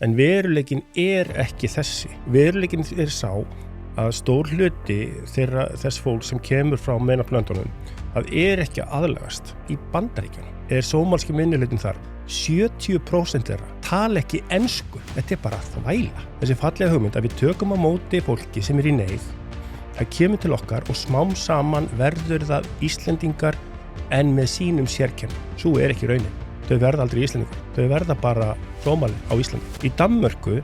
En veruleikin ekki þessi. Veruleikin sá að stór hluti þess fólk sem kemur frá meginlandslöndunum að ekki aðlagast í Bandaríkjunum. Sómalski minnihlutin þar. 70% þeirra tala ekki ensku. Þetta bara þvæla. Þessi fallega hugmynd að við tökum á móti fólki sem í neyð. Það kemur til okkar og smám saman verður það Íslendingar en með sínum sérkennum. Svo ekki raunin. Þau verða aldrei Íslendingar. Þau verða bara Sómalir á Íslandi. Í Danmörku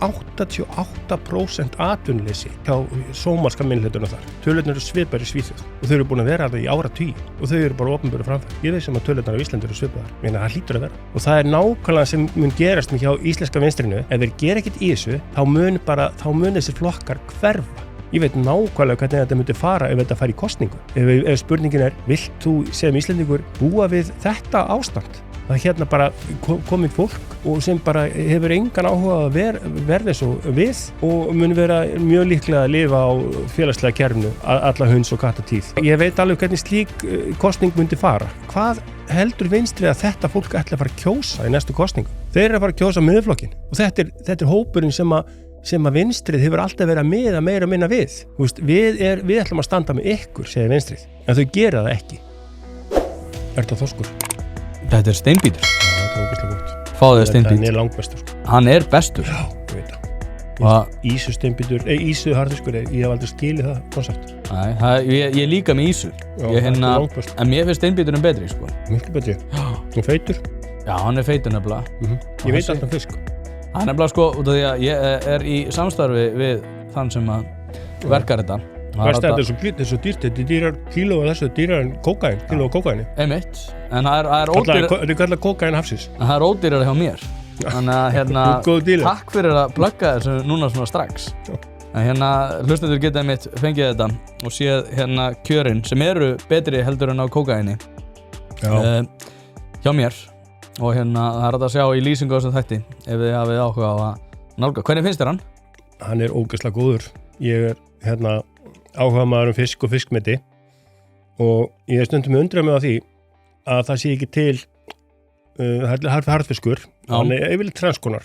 88% atvinnuleysi hjá sómalska minnihlutunum þar. Tölurnar svipaðar í Svíþjóð og þau eru búin að vera þarna í áratugi og þau eru bara opinberu framfæri. Ég veit sem að tölurnar á Íslandi eru svipaðar. Meina það hlýtur að vera. Og það nákvæmlega sem mun gerast hjá íslenska vinstrinu. Ef þeir gera ekkert í þessu, þá mun þessir flokkar hverfa. Ég veit nákvæmlega hvernig þetta myndi fara ef þetta fari í kosningu. Ef spurningin vilt þú sem Íslendingur búa við þetta ástand? Það bara komið fólk og sem bara hefur engan áhuga að verða svo við og mun vera mjög líklega að lifa á félagslega kerfinu alla hunds og kattatíð. Ég veit alveg hvernig slík kosning myndi fara. Hvað heldur vinstri að þetta fólk ætla að fara að kjósa í næstu kosningu? Þeir að fara að kjósa miðflokkinn og þetta hópurinn sem að vinstrið hefur alltaf verið að miða meira og minna við. Við ætlum að standa með ykkur, segir vinstrið, en þau gera það ekki. Þetta þorskur. Þetta Steinbítur. Já, þetta ógeðslega gott. Fáðu þér Steinbít. Hann langbestur. Hann bestur. Já, ég veit það. Ísu Steinbítur, ísu harðiskur, ég hef aldrei skilið það koncept. Nei, ég líka með ísu. Já, en mér finnst Steinbíturinn betri, sko. Miklu betri. Hann feitur. Já, hann feitur nefnilega. Ég veit alltaf fisk. Hann nefnilega, sko, út af því að ég í samstarfi við þann sem að verkar þetta. Þetta svo dýrt, þetta dýrar kíló og þessu dýrar en kókaín, kíló og kókaíni. Einmitt, en það ódýrar. Þetta kallar kókaín hafsins. En það ódýrar hjá mér. Þannig að takk fyrir að plugga þessu núna svona strax. En hlustendur geta einmitt fengið þetta og séð kjörin sem eru betri heldur en á kókaíni. Hjá mér. Og það hægt að sjá í lýsingu á þessum þætti ef þið hafið áhuga á að nálga. Hvernig finnst þér hann? Hann ógeðslega góður. Ég áhugamaður fisk og fiskmeti og ég stundum undra mig á því að það sé ekki til harðfiskur. Hann yfirleitt transkonar.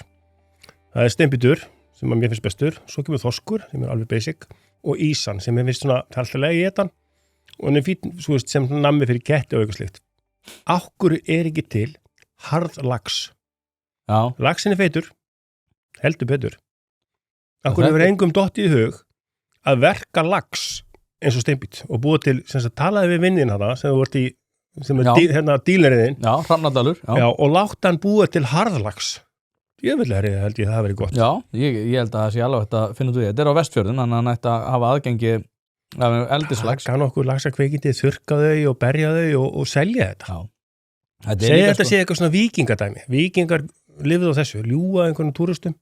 Það Steinbítur sem mér finnst bestur, svo kemur þorskur sem alveg basic og ísan sem mér finnst svona alltaf í etan og hann fín sem nammi fyrir ketti og eitthvað slíkt. Akkur ekki til harð lax. Já. Laxin feitur, heldur betur. Akkur hefur engum dottið í hug að verka lax eins og Steinbít og búa til, talaði við vinnin hana sem þú vart í, sem díleriðinn. Já, Hrafnadalur. Já, og láta hann búa til harðlax. Ég held ég það hafi verið gott. Já, ég held að það sé alveg þetta að finna út í. Þetta á Vestfjörðum, þannig að hann ætti að hafa aðgengi af eldislax. Kann okkur laxakveikindi, þurrka þau og berja þau og selja þetta. Já. Þetta sé eitthvað svona víkingadæmi. Víkingar lifið á þessu, ljúga einhvern túristum.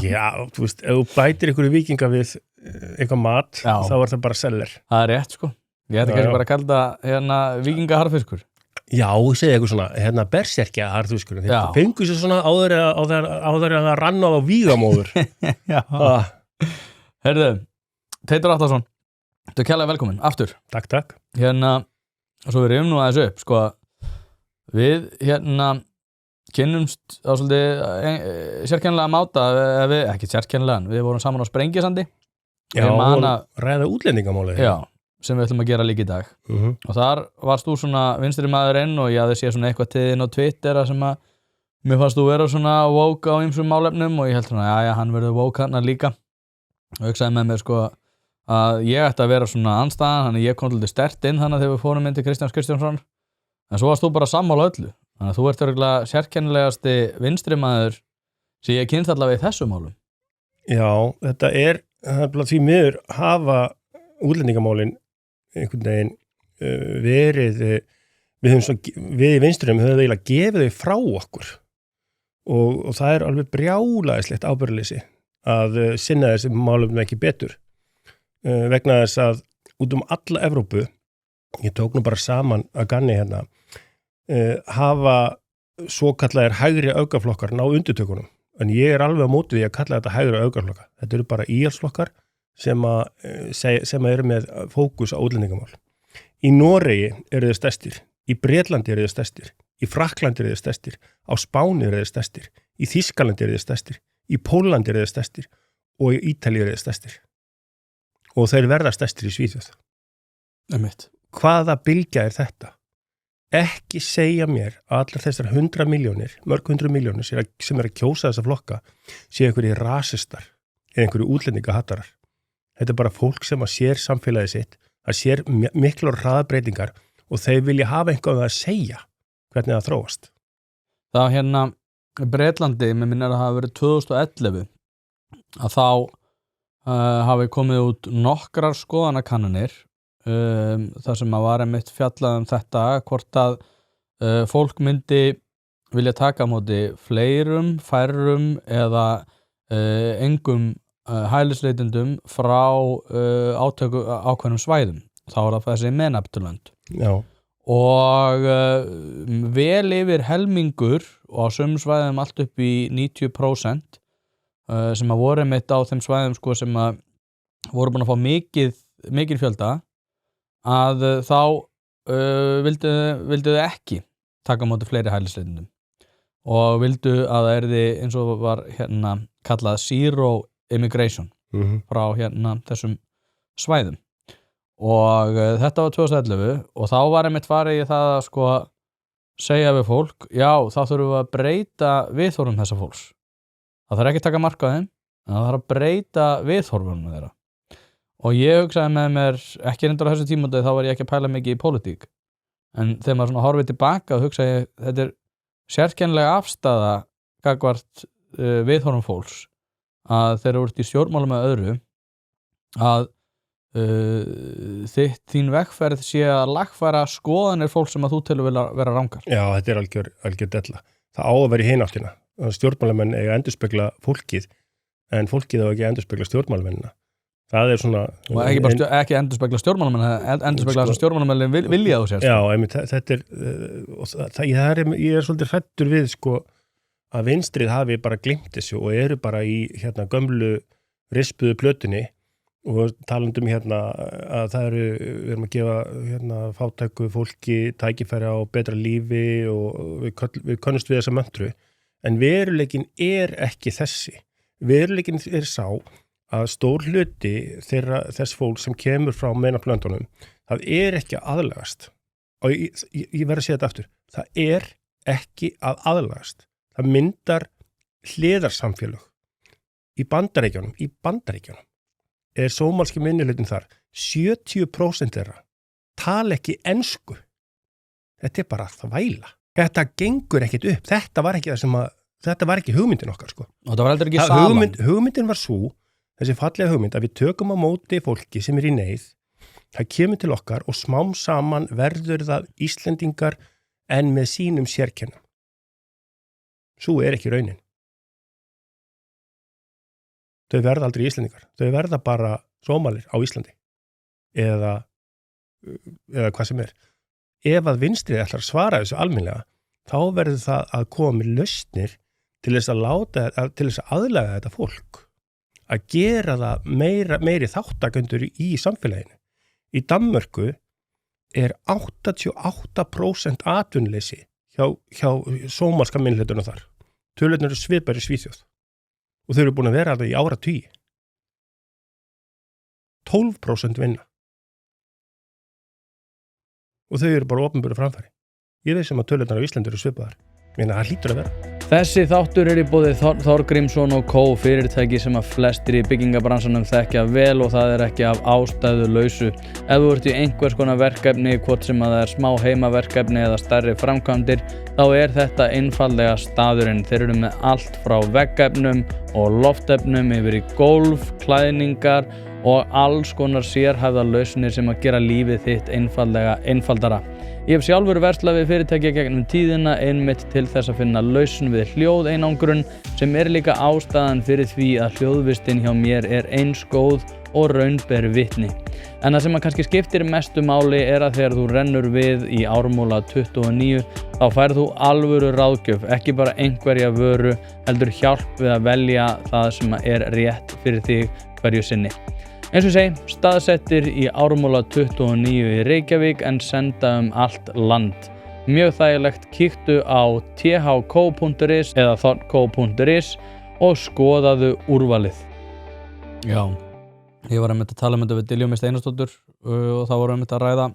Já, þú veist, ef þú bætir einhverju víkinga við eitthvað mat, þá það bara seller. Það rétt, sko. Ég ætti kannski bara að kalla það víkingaharðfiskur. Já, ég segi eitthvað svona, berserkja harðfiskur. Þetta fengur sér svona áður að það rann á vígamóður. Já. Heyrðu, Teitur Atlason, þú er kærlega velkominn, aftur. Takk. Svo við rifum nú aðeins upp, sko, við kynnumst á svolítið sérkennilega máta, ekki sérkennilega, við vorum saman á Sprengisandi. Já, og ræða útlendingamálið. Já, sem við ætlum að gera líka í dag. Og þar varst þú svona vinstri maðurinn og ég hafði séð svona eitthvað til þinn á Twitter sem að mér fannst þú vera svona woke á ýmsum málefnum og ég held svona, já, hann verður woke hann líka. Og hugsaði með mér, sko, að ég ætti að vera svona andstæðan, þannig ég kom til sterkt inn þannig þegar við fórum inn til Kristjáns Kristjánsson. En svo varst þú bara sammála öllu. Þannig að þú ert örugglega sérkennilegasti vinstri maður sem ég kynnt allavega í þessum málum. Já, þetta því miður hafa útlendingamálin einhvern veginn verið við í vinstrinum höfum eiginlega gefið þau frá okkur og það alveg brjálæðislegt ábyrgðarleysi að sinna þessum málum ekki betur vegna þess að út alla Evrópu, ég tók nú bara saman að ganni hafa svokallaðir hægri öfgaflokkar ná undirtökunum, en ég alveg á móti því að kalla þetta hægri öfgaflokkar. Þetta eru bara íhaldsflokkar sem eru með fókus á útlendingamál. Í Noregi eru þeir stærstir, í Bretlandi eru þeir stærstir, í Frakklandi eru þeir stærstir, á Spáni eru þeir stærstir, í Þýskalandi eru þeir stærstir, í Pólandi eru þeir stærstir og í Ítalíu eru þeir stærstir og þeir verða stærstir í Svíþjóð. Hvaða bylgja er þetta? Ekki segja mér að allar þessar 100 milljónir, mörg 100 milljónir sem að kjósa þessa flokka séu einhverjir rasistar eða einhverjir útlendingahatarar. Þetta er bara fólk sem að sér samfélagið sitt, að sér miklar hraðbreytingar og þeir vilja hafa einhvað að segja hvernig það þróast. Það hérna Bretlandi, með minna að það hafi verið 2011 að þá hafi komið út nokkrar skoðanakannanir þar sem að var einmitt fjallað þetta hvort að fólk myndi vilja taka á móti fleirum, færrum eða engum hælisleitendum frá ákveðnum svæðum. Þá er það þessi MENAPT-lönd. Já. Og vel yfir helmingur og á sumum svæðum allt upp í 90% sem að voru einmitt á þeim svæðum sko, sem að voru búin að fá mikið fjölda að þá vildu ekki taka á móti fleiri hælisleitendum og vildu að það yrði eins og var hérna kallað zero immigration frá hérna þessum svæðum og þetta var 2011 og þá var einmitt farið í það að sko segja við fólk, já þá þurfum við að breyta viðhorfum þessa fólks. Það þarf ekki að taka mark á þeim, en það þarf að breyta viðhorfum þeirra. Og ég hugsaði með mér, ekki reyndar á þessu tímúti, þá var ég ekki að pæla mikið í pólitík. En þegar maður svona horfið tilbaka, þá hugsaði ég, þetta er sérkennilega afstaða gagnvart viðhorfum fólks, að þeir eru úr í stjórnmálum með öðru, að þín vegferð sé að lagfæra skoðanir fólk sem að þú telur vilja vera rangar. Já, þetta er algjör della. Það á að vera í hináttina. Stjórnmálamenn eiga að endurspegla fólkið, en fólkið á ekki að endurspegla stjórnmálamennina. Það er svona... Og ekki endurspegla stjórnmálamenn, endurspegla þess að stjórnmálamenn vilja þú sér. Já, einmitt, þetta ég er svolítið hræddur við sko að vinstrið hafi bara gleymt þessu og eru bara í hérna gömlu rispuðu plötunni og talandum hérna að það við erum að gefa hérna fátæku fólki tækifæri á betra lífi og við könnumst við þessa möntru en veruleikin er ekki þessi. Veruleikin er sá að stór hluti þess fólk sem kemur frá MENAPT-löndunum það er ekki að aðlagast og ég verð að segja þetta aftur það er ekki að aðlagast. Það myndar hliðarsamfélög í Bandaríkjunum er sómalski minnihlutin þar 70% þeirra tala ekki ensku. Þetta er bara þvæla. Þetta gengur ekkit upp. Þetta var ekki hugmyndin okkar sko. Og það var heldur ekki saman. Hugmyndin var svo, þessi fallega hugmynd að við tökum á móti fólki sem er í neyð. Það kemur til okkar og smám saman verður það Íslendingar en með sínum sérkennum. Svo er ekki raunin. Þau verða aldrei Íslendingar. Þau verða bara sómalir á Íslandi. Eða hvað sem er. Ef að vinstrið ætlar að svara þessu almennlega, þá verður það að koma með lausnir til þess að aðlaga þetta fólk. Að gera það meiri þáttakendur í samfélaginu. Í Danmörku er 88% atvinnuleysi hjá sómalska minnihlutunum þar. Tölurnar eru svipaðar í Svíþjóð. Og þau eru búin að vera það í áratugi. 12% vinna. Og þau eru bara opinberu framfæri. Ég veist sem að tölurnar á Íslandi eru svipaðar. Það hlýtur að vera. Þessi þáttur er í boði Þorgrímsson & Co. fyrirtæki sem að flestir í byggingabransanum þekkja vel og það er ekki af ástæðu lausu. Ef þú ert í einhvers konar verkefni, hvort sem að það er smá heimaverkefni eða stærri framkvæmdir, þá er þetta einfaldlega staðurinn. Þeir eru með allt frá veggefnum og loftefnum yfir í gólf, klæðningar og alls konar sérhæfðar lausnir sem að gera lífið þitt einfaldara. Ég hef sjálfur verslað við fyrirtæki gegnum tíðina einmitt til þess að finna lausn við hljóðeinangrun sem er líka ástæðan fyrir því að hljóðvistin hjá mér er eins góð og raun ber vitni. En það sem að kannski skiptir mestu máli er að þegar þú rennur við í Ármúla 29 þá færð þú alvöru ráðgjöf, ekki bara einhverja vöru, heldur hjálp við að velja það sem er rétt fyrir þig hverju sinni. Eins og segi, staðsettir í Ármúla 29 í Reykjavík en senda allt land. mjög þægilegt, kíktu á thco.is eða thoughtco.is og skoðaðu úrvalið. Já, ég var að tala um þetta við Diljá Mist Einarsdóttur og þá vorum við að ræða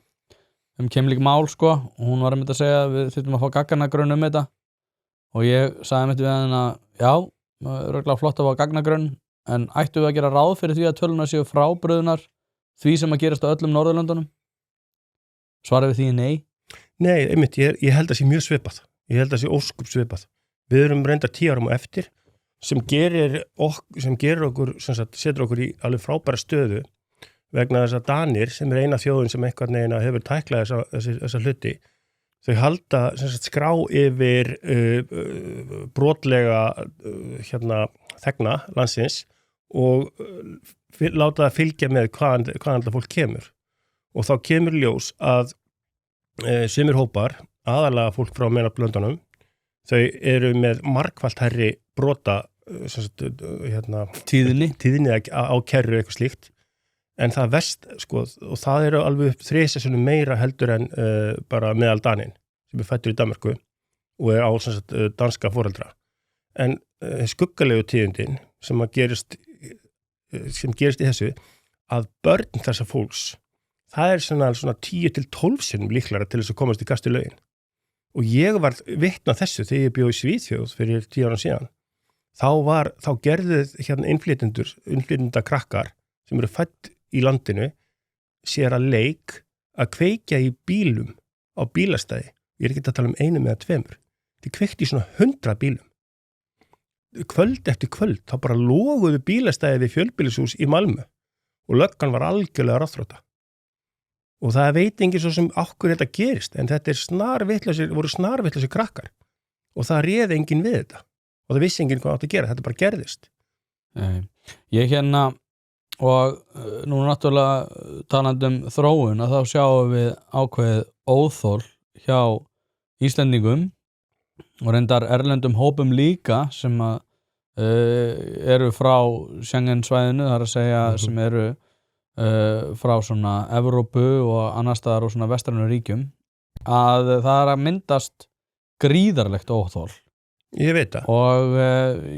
keimlík mál sko, og hún var að segja að við þurfum að fá gagnagrunn þetta og ég sagði við henni að já, röglega flott að fá gagnagrunn, en ættum við að gera ráð fyrir því að tölunar séu frábrugðnar því sem að gerast á öllum Norðurlöndunum? Svarið við því nei? Nei, einmitt, ég held að sé mjög svipað. Ég held að sé óskup svipað. Við erum reynda 10 árum á eftir sem gerir okkur, setur okkur í alveg frábæra stöðu vegna þess að Danir, sem eina þjóðin sem einhvern veginn hefur tæklað þessa hluti, þau halda skrá yfir brotlega þegna landsins og láta það fylgja með hvaðan alltaf fólk kemur. Og þá kemur ljós að sumir hópar, aðalega fólk frá meðalblöndunum, þau eru með margfalt hærri brota tíðinni á kerru eitthvað slíkt, en það verst, sko, og það eru alveg 3 sinnum meira heldur en bara meðal Daninn, sem fæddur í Danmörku og á danska foreldra. En skuggalegu tíðindin sem gerist í þessu, að börn þessa fólks, það er svona 10 til 12 sinnum líklara til þess að komast í kast í lögin. Og ég var vitni að þessu þegar ég bjó í Svíþjóð fyrir 10 árum síðan. Þá gerðu innflytjenda krakkar sem eru fædd í landinu sér að leik að kveikja í bílum á bílastæði. Ég er ekki að tala um 1 eða 2. Þið kveikti í svona 100 bílum. Kvöld eftir kvöld, þá bara loguðu bílastæði við fjölbýlishús í Malmö og löggan var algjörlega ráðþrota. Og það veit enginn svo sem okkur þetta gerist, en þetta voru snarvitlausir krakkar og það réði enginn við þetta og það vissi enginn hvað átt að gera, þetta bara gerðist. Ég og nú náttúrulega talandi þróun að þá sjáum við ákveðið óþol hjá Íslendingum og reyndar erlendum hópum líka sem að eru frá Schengen-svæðinu, það er að segja sem eru frá svona Evrópu og annars staðar og svona vestrænum ríkjum, að það er að myndast gríðarlegt óþol. Ég veit það. Og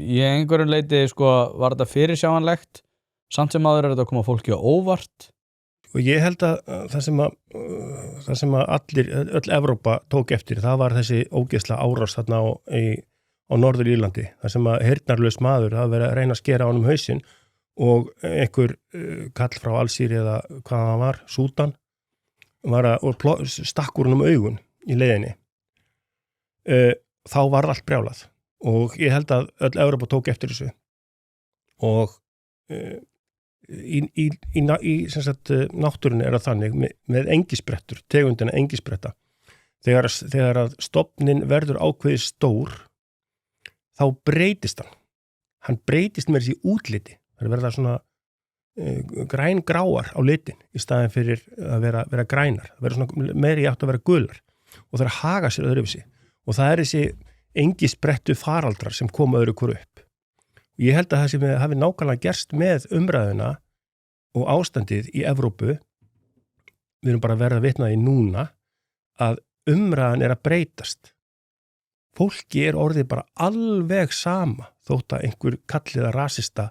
ég einhverjum leiti sko var þetta fyrirsjáanlegt, samt sem áður er þetta að koma fólki á óvart. Og ég held að það sem að öll Evrópa tók eftir, það var þessi ógeðslega árás þarna á Norður Írlandi, þar sem að heyrnarlaus maður hafi verið að reyna að skera á honum hausinn og einhver kall frá Alsíri eða hvað hann var, Súdan, stakk úr honum augun í leiðinni. Þá var allt brjálað og ég held að öll Evrópa tók eftir þessu og í náttúrunni er það þannig með engisprettur, tegundina engispretta, þegar að stofnin verður ákveðið stór þá breytist hann breytist með þessi útliti, það verða svona grængráar á litin í staðin fyrir að vera grænar, það verður svona meiri átt að vera gular og það er að haga sér öðruvísi og það er þessi engisprettu faraldrar sem koma öðru hverju upp. Ég held að það sem hafi nákvæmlega gerst með umræðuna og ástandið í Evrópu, við erum bara að verða vitnaði núna, að umræðan er að breytast. Fólki er orðið bara alveg sama þótt að einhver kalliða rasista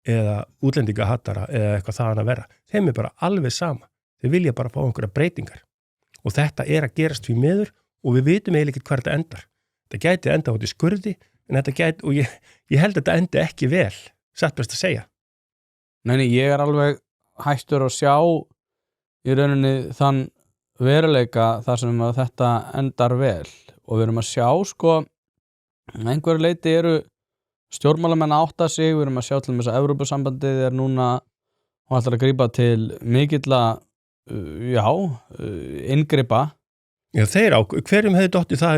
eða útlendingahattara eða eitthvað þaðan að vera. Þeim er bara alveg sama. Þeir vilja bara fá einhverja breytingar. Og þetta er að gerast við miður og við vitum eiginlega ekki hvað þetta endar. Þetta gæti enda út í skurði, en þetta gæti, og ég held að þetta endi ekki vel, satt best að segja. Nei, ég er alveg hættur að sjá í rauninni þann veruleika þar sem að þetta endar vel og við erum að sjá sko einhverju leiti eru stjórnmálamenn að átta sig, við erum að sjá til þess að Evrópusambandið er núna og ætlar að grípa til mikilla inngripa. Já, hverjum hefði dottið það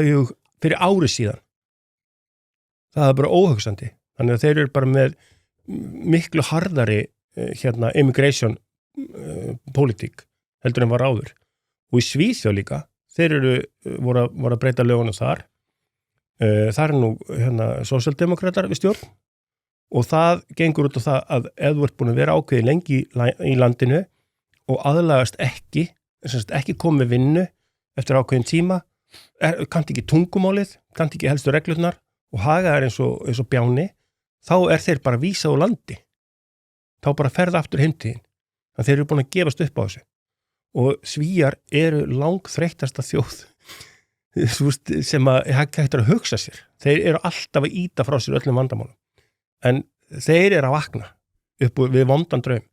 fyrir ári síðan? Það er bara óhugsandi. Þannig að þeir eru bara með miklu harðari immigration politík heldur en var áður. Og í Svíþjóð líka, þeir voru að breyta lögunum þar. Það er nú sósíaldemókratar við stjórn og það gengur út á það að ef þú ert búin að vera ákveðið lengi í landinu og aðlagast ekki komið vinnu eftir ákveðin tíma, kannt ekki tungumálið, kannt ekki helstu reglurnar og hagaðar eins og bjáni, þá þeir bara vísað úr landi. Þá bara ferða aftur heimtíðin. Þannig að þeir eru búin að gefast upp á þessu. Og Svíar eru langþreyttasta þjóð sem að hægt að hugsa sér. Þeir eru alltaf að ýta frá sér öllum vandamálum. En þeir eru að vakna upp við vondan draum.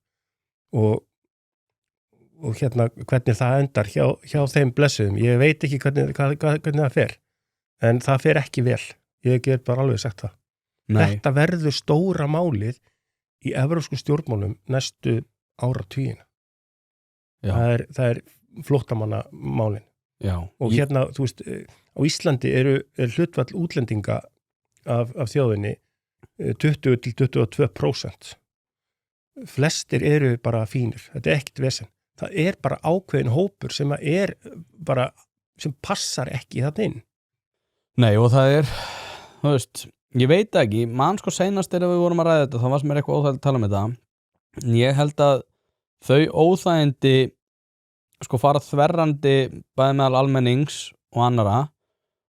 Og hérna hvernig það endar hjá þeim blessuðum. Ég veit ekki hvernig það fer. En það fer ekki vel. Ég get bara alveg sagt það. Nei. Þetta verður stóra málið í evrópskum stjórnmálum næstu áratugina. Það er flóttamannamálin. Já. Og hérna, þú veist, á Íslandi er hlutfall útlendinga af þjóðinni 20-22%. Flestir eru bara fínir. Þetta ekkert vesen. Það bara ákveðin hópur sem sem passar ekki þarna inn. Nei, og það þú veist, ég veit ekki, mann sko seinast við vorum að ræða þetta, þá varst mér eitthvað óþægilegt að tala um þetta. Ég held að þau óþægindi sko fara þverrandi bæði meðal almennings og annara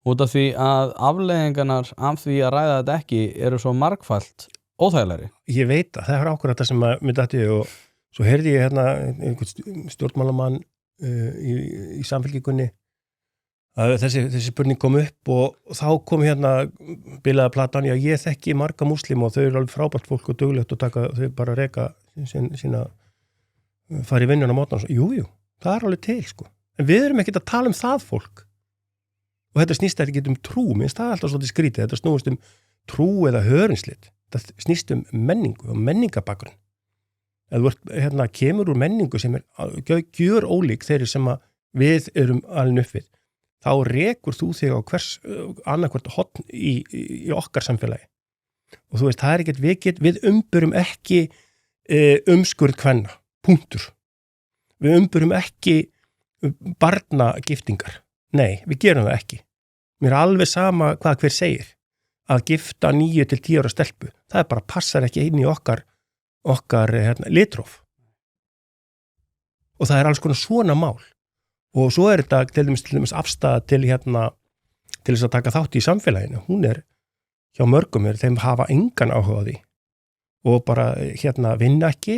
út af því að afleiðingarnar af því að ræða þetta ekki eru svo margfalt óþægilegri. Ég veit að það ákveðið þetta sem að mér dætti og svo heyrði ég hérna einhvern stjórnmálamann í samfélkingunni að þessi spurning kom upp og þá kom hérna bilaða platan, já ég þekki marga múslima og þau eru alveg frábært fólk og duglegt og þau bara reka sína fara í vinnuna mótna. Jú, það alveg til sko. En við erum ekkert að tala um það fólk. Og þetta snýst ekki trú, minnst það alltaf svolítið skrítið, þetta snúist trú eða hörnslit. Þetta snýst menningu og menningabakgrunn. Ef þú hérna kemur úr menningu sem gjör ólík þeirri sem að við erum alveg upp við. Þá rekur þú þig á annarkvort hotn í okkar samfélagi. Og þú veist, það ekkert við umburum ekki umskurð kvenna, punktur. Við umburum ekki barnagiftingar. Nei, við gerum það ekki. Mér alveg sama hvað hver segir. Að gifta 9 til 10 ára stelpu, það bara passar ekki inn í okkar litróf. Og það alls konar svona mál. Og svo þetta til dæmis afstæða til þess að taka þátt í samfélaginu. Hún hjá mörgum þeim hafa engan áhuga á því. Og bara vinna ekki,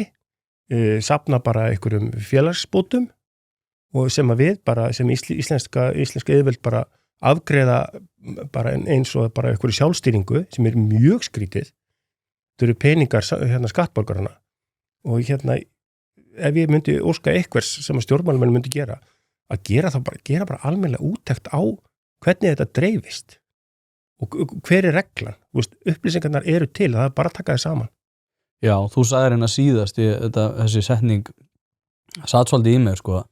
safna bara einhverjum félagsbótum og sem að við bara, sem íslenska yfirvöld bara afgreiða bara eins og bara einhverju sjálfstýringu sem mjög skrítið. Það eru peningar skattborgarana. Og ef ég myndi óska einhvers sem að stjórnmálamenn myndi gera bara almennilega úttekt á hvernig þetta dreifist og hver reglan. Upplýsingarnar eru til, það bara taka þið saman. Já, þú sagðir hérna síðast þessi setning satt svolítið í mig sko.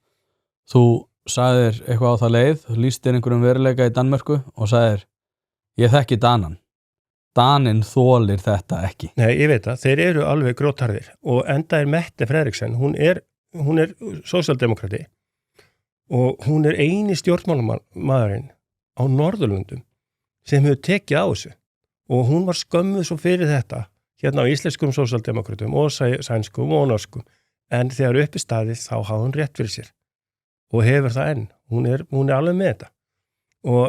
Þú sagðir eitthvað á það leið, lýstir einhverjum veruleika í Danmörku og sagðir ég þekki Danan. Daninn þolir þetta ekki. Nei, ég veit það, þeir eru alveg grjótharðir og enda Mette Frederiksen, hún er sósíaldemókrati og hún eini stjórnmálamaðurinn á Norðurlöndum sem hefur tekið á þessu og hún var skömmuð svo fyrir þetta hérna á íslenskum sósíaldemókratum og sænskum og norskum en þegar uppi staðið þá hafði hún rétt fyrir sér og hefur það enn. Hún er alveg með þetta og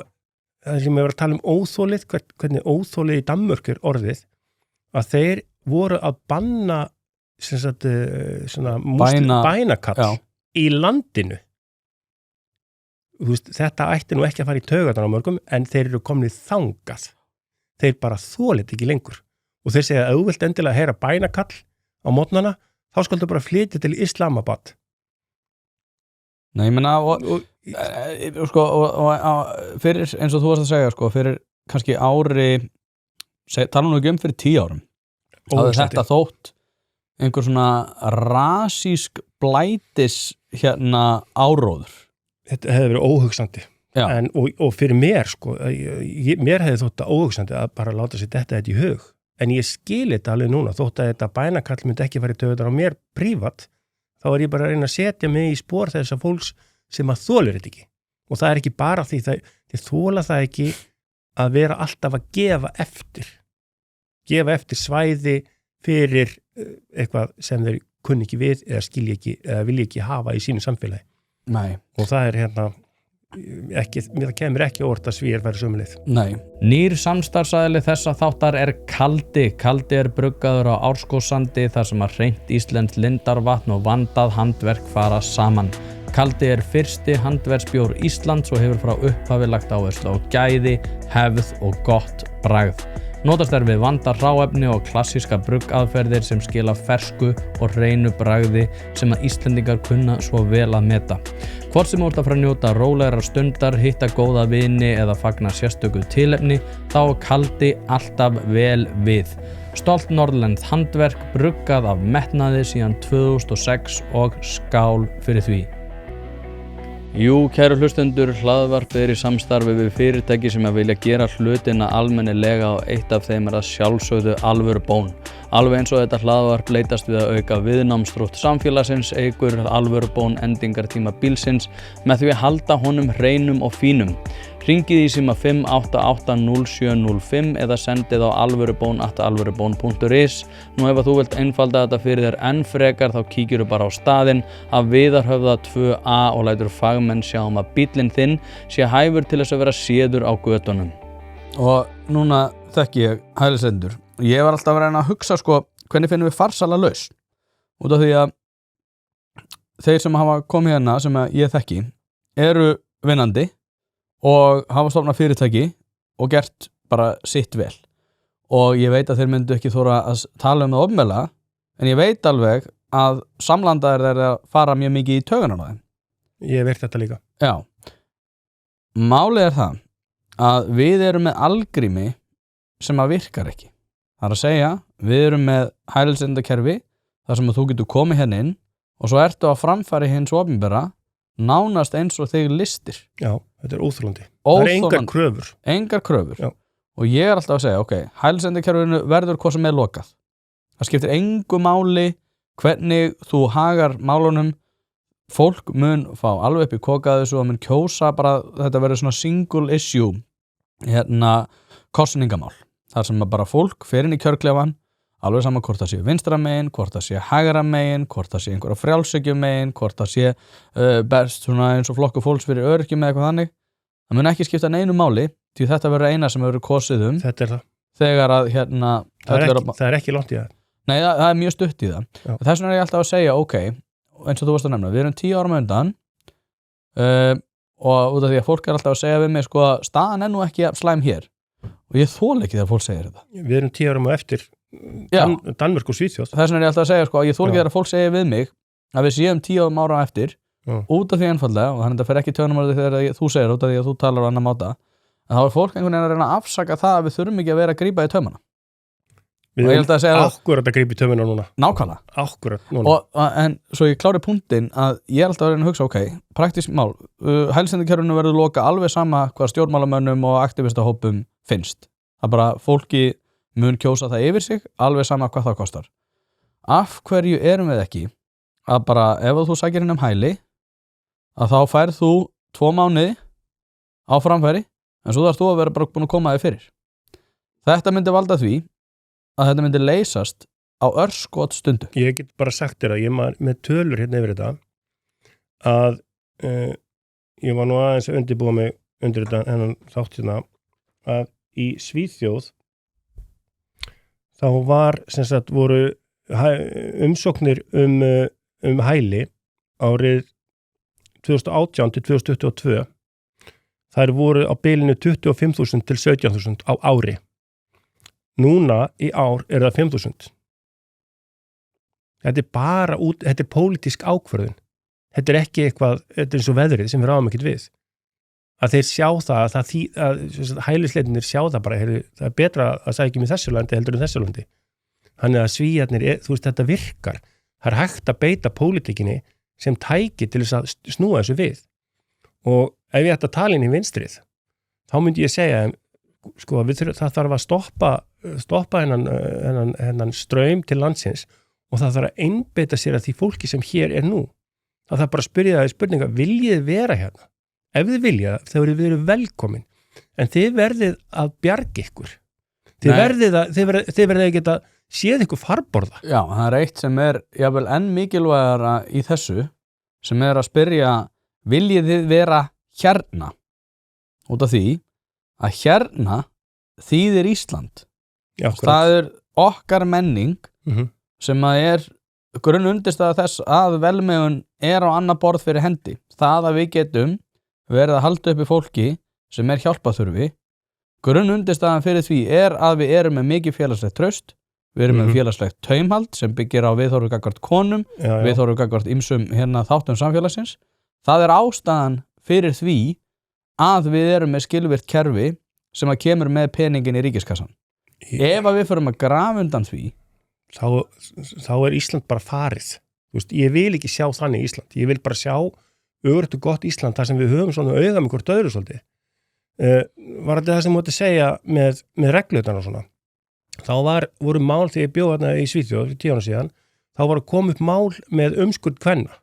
það sem ég var að tala óþólið, hvernig óþólið í Danmörk orðið að þeir voru að banna bænakall í landinu. Þú veist, þetta ætti nú ekki að fara í taugarnar á mörgum en þeir eru komnið þangað. Þeir bara þolið ekki lengur og þeir segja að þú vilt endilega heyra bænakall á mótnana, þá skaldu bara flytja til Islamabad. Nei, ég meina fyrir, eins og þú varst að segja sko, fyrir kannski ári tala nú ekki fyrir 10 árum hafði þetta þótt einhver svona rasísk blætis áróður. Þetta hefði verið óhugsandi og fyrir mér sko, mér hefði þótt að óhugsandi að bara láta sér þetta í hug en ég skil þetta alveg núna þótt að þetta bænakall myndi ekki fara í taugarnar á mér prívat, þá ég bara að reyna að setja mig í spor þess að fólks sem að þolir þetta ekki og það ekki bara því þeir þola það ekki að vera alltaf að gefa eftir svæði fyrir eitthvað sem þeir kunni ekki við eða skilji ekki eða vilji ekki hafa í sínu samfélagi. Nei. Og það það kemur ekki óvart að Svíar færi sömu leið. Nei. Nýr samstarfsaðili þessa þáttar er Kaldi. Kaldi er bruggaður á Árskógssandi þar sem að hreint íslenskt lindarvatn og vandað handverk fara saman. Kaldi er fyrsti handverksbjór Íslands og hefur frá upphafi lagt áherslu á gæði, hefð og gott bragð. Notast er við vandað hráefni og klassíska bruggaðferðir sem skila fersku og hreinu bragði sem að Íslendingar kunna svo vel að meta. Hvort sem þú ert að fara að njóta rólegrar stundar, hitta góða vini eða fagna sérstöku tilefni, þá er Kaldi alltaf vel við. Stolt norðlenskt handverk, bruggað af metnaði síðan 2006 og skál fyrir því. Jú, kæru hlustendur, hlaðvarpið er í samstarfi við fyrirtæki sem að vilja gera hlutina almennilega og eitt af þeim er að sjálfsögðu Alvörubón. Alveg eins og þetta hlaðvarp leitast við að auka viðnámsþrótt samfélagsins, eykur Alvörubón endingartíma bílsins með því að halda honum hreinum og fínum. Hringið í síma 5880705 eða sendið á alvörubón@alvörubón.is. Nú ef þú vilt einfalda þetta fyrir þér enn frekar þá kíkjuru bara á staðinn af Viðarhöfða 2A og lætur fagmenn sjá að bíllinn þinn sé hæfur til þess að vera séður á götunum. Og núna þekki ég hælisleitendur. Ég var alltaf að reyna að hugsa hvernig finnum við farsæla lausn. Út af því að þeir sem hafa komið hérna sem ég þekki eru vinnandi og hafa stofnað fyrirtæki og gert bara sitt vel. Og ég veit að þeir myndu ekki þóra að tala það opinberlega, en ég veit alveg að samlandaðir þeir að fara mjög mikið í taugarnar á þeim. Ég veit þetta líka. Já. Málið er það að við erum með algrími sem að virkar ekki. Það er að segja, við erum með hælisleitendakerfi þar sem að þú getur komið hérna inn og svo ertu að framfæri hins opinbera nánast eins og þig listir. Já, þetta er óþolandi. Það er engar kröfur. Engar kröfur. Já. Og ég er alltaf að segja, ok, hælisleitendakerfinu verður hvað sem er lokað. Það skiptir engu máli hvernig þú hagar málunum. Fólk mun fá alveg upp í kokaðu þessu og mun kjósa bara, þetta verður svona single issue kosningamál. Þar sem bara fólk fer inn í kjörklefan, alveg saman hvort það sé vinstra megin, hvort það sé hægra megin, hvort það sé einhverja frjálshyggju megin, hvort það sé best svona eins og flokku fólks fyrir öryrkjum eða eitthvað þannig. Það mun ekki skipta neinu máli, því þetta verður eina sem verður kosið Þetta er það. Þegar að það er ekki langt í það. Nei, það er mjög stutt í það. Þess vegna er ég alltaf að segja, ok, eins og þú varst að nefna, við erum 10 árum undan og út af því að fólk er alltaf að segja við mig staðan er nú ekki slæm hér og ég þoli ekki þegar fólk segir þetta. Við erum 10 árum á eftir Danmörk og Svíþjóð. Þess vegna er ég alltaf að segja ég þoli ekki þegar fólk segir við mig að við séum 10 ára á eftir út af því einfaldlega, og þannig að það fer ekki tjónum þegar þú segir út af því að þú talar á annan máta, en þá er fólk einhvern veginn að reyna að afsaka það að við þurfum ekki að vera að grípa í taumana. Við erum akkurat að grípa í taumana núna. Nákvæmlega. Akkurat núna. En svo ég klári punktinn að ég er alltaf að reyna að hugsa, ok, praktísk mál, hælisleitendakerfinu verður loka alveg sama hvað stjórnmálamönnum og aktivistahópum finnst. Það bara fólki mun kjósa það yfir sig, alveg sama hvað það kostar. Af hverju erum við ekki að bara, ef þú sækir inn hæli, að þá færð þú 2 mánuði á framfæri, en svo þarfst þú að vera bara búin að koma þig fyrir. Þetta myndi valda því að þetta myndi leysast á örskot stundu. Ég get bara sagt þér að ég var með tölur hérna yfir þetta að ég var nú aðeins að undirbúa mig undir þetta hennan þátt hérna að í Svíþjóð þá var voru umsóknir um hæli árið 2018 til 2022 þær voru á bilinu 25.000 til 17.000 á ári. Núna í ár er það 5.000. Þetta er bara þetta er pólitísk ákvörðun. Þetta er ekki eitthvað, þetta er eins og veðrið sem við ráðum ekkert við. Að þeir sjá það, að hælisleitinir sjá það bara, það er betra að sækjum í þessu landi heldur en þessu landi. Þannig að Svíarnir, þetta virkar. Það er hægt að beita pólitíkinni sem tæki til þess að snúa þessu við. Og ef ég ætti að tala inn í vinstrið, þá myndi ég segja, það þarf að stoppa hennan straum til landsins og það þarf að einbeita sér að því fólki sem hér er nú. Það þarf bara að spyrja það í spurninga, viljið vera hérna? Ef þið vilja, þá eru við velkomin. En þið verðið að bjarga ykkur. Þið verðið að geta séð ykkur farborða. Já, það er eitt sem er jafnvel enn mikilvægara í þessu, sem er að spyrja, viljið þið vera hérna út af því að hérna þýðir Ísland Já, það er okkar menning sem að grunnundirstaða þess að velmegun á annað borð fyrir hendi það að við getum verið að halda uppi fólki sem hjálpaþurfi grunnundirstaðan fyrir því að við erum með mikið félagslegt traust við erum með félagslegt taumhald sem byggir á viðhorfi gagnvart konum viðhorfi gagnvart ýmsum þáttum samfélagsins það ástæðan fyrir því að við erum með skilvirkt kerfi sem að kemur með peningin í ríkiskassan ef að við förum að grafa undan því þá Ísland bara farið ég vil ekki sjá þannig Ísland ég vil bara sjá örugt og gott Ísland þar sem við höfum svona auga með hvort öðru svolítið var þetta það sem móti segja með reglutan og svona þá voru mál þegar ég bjó þarna í Svíþjóð 10 ára síðan þá voru komið upp mál með umskurð kvenna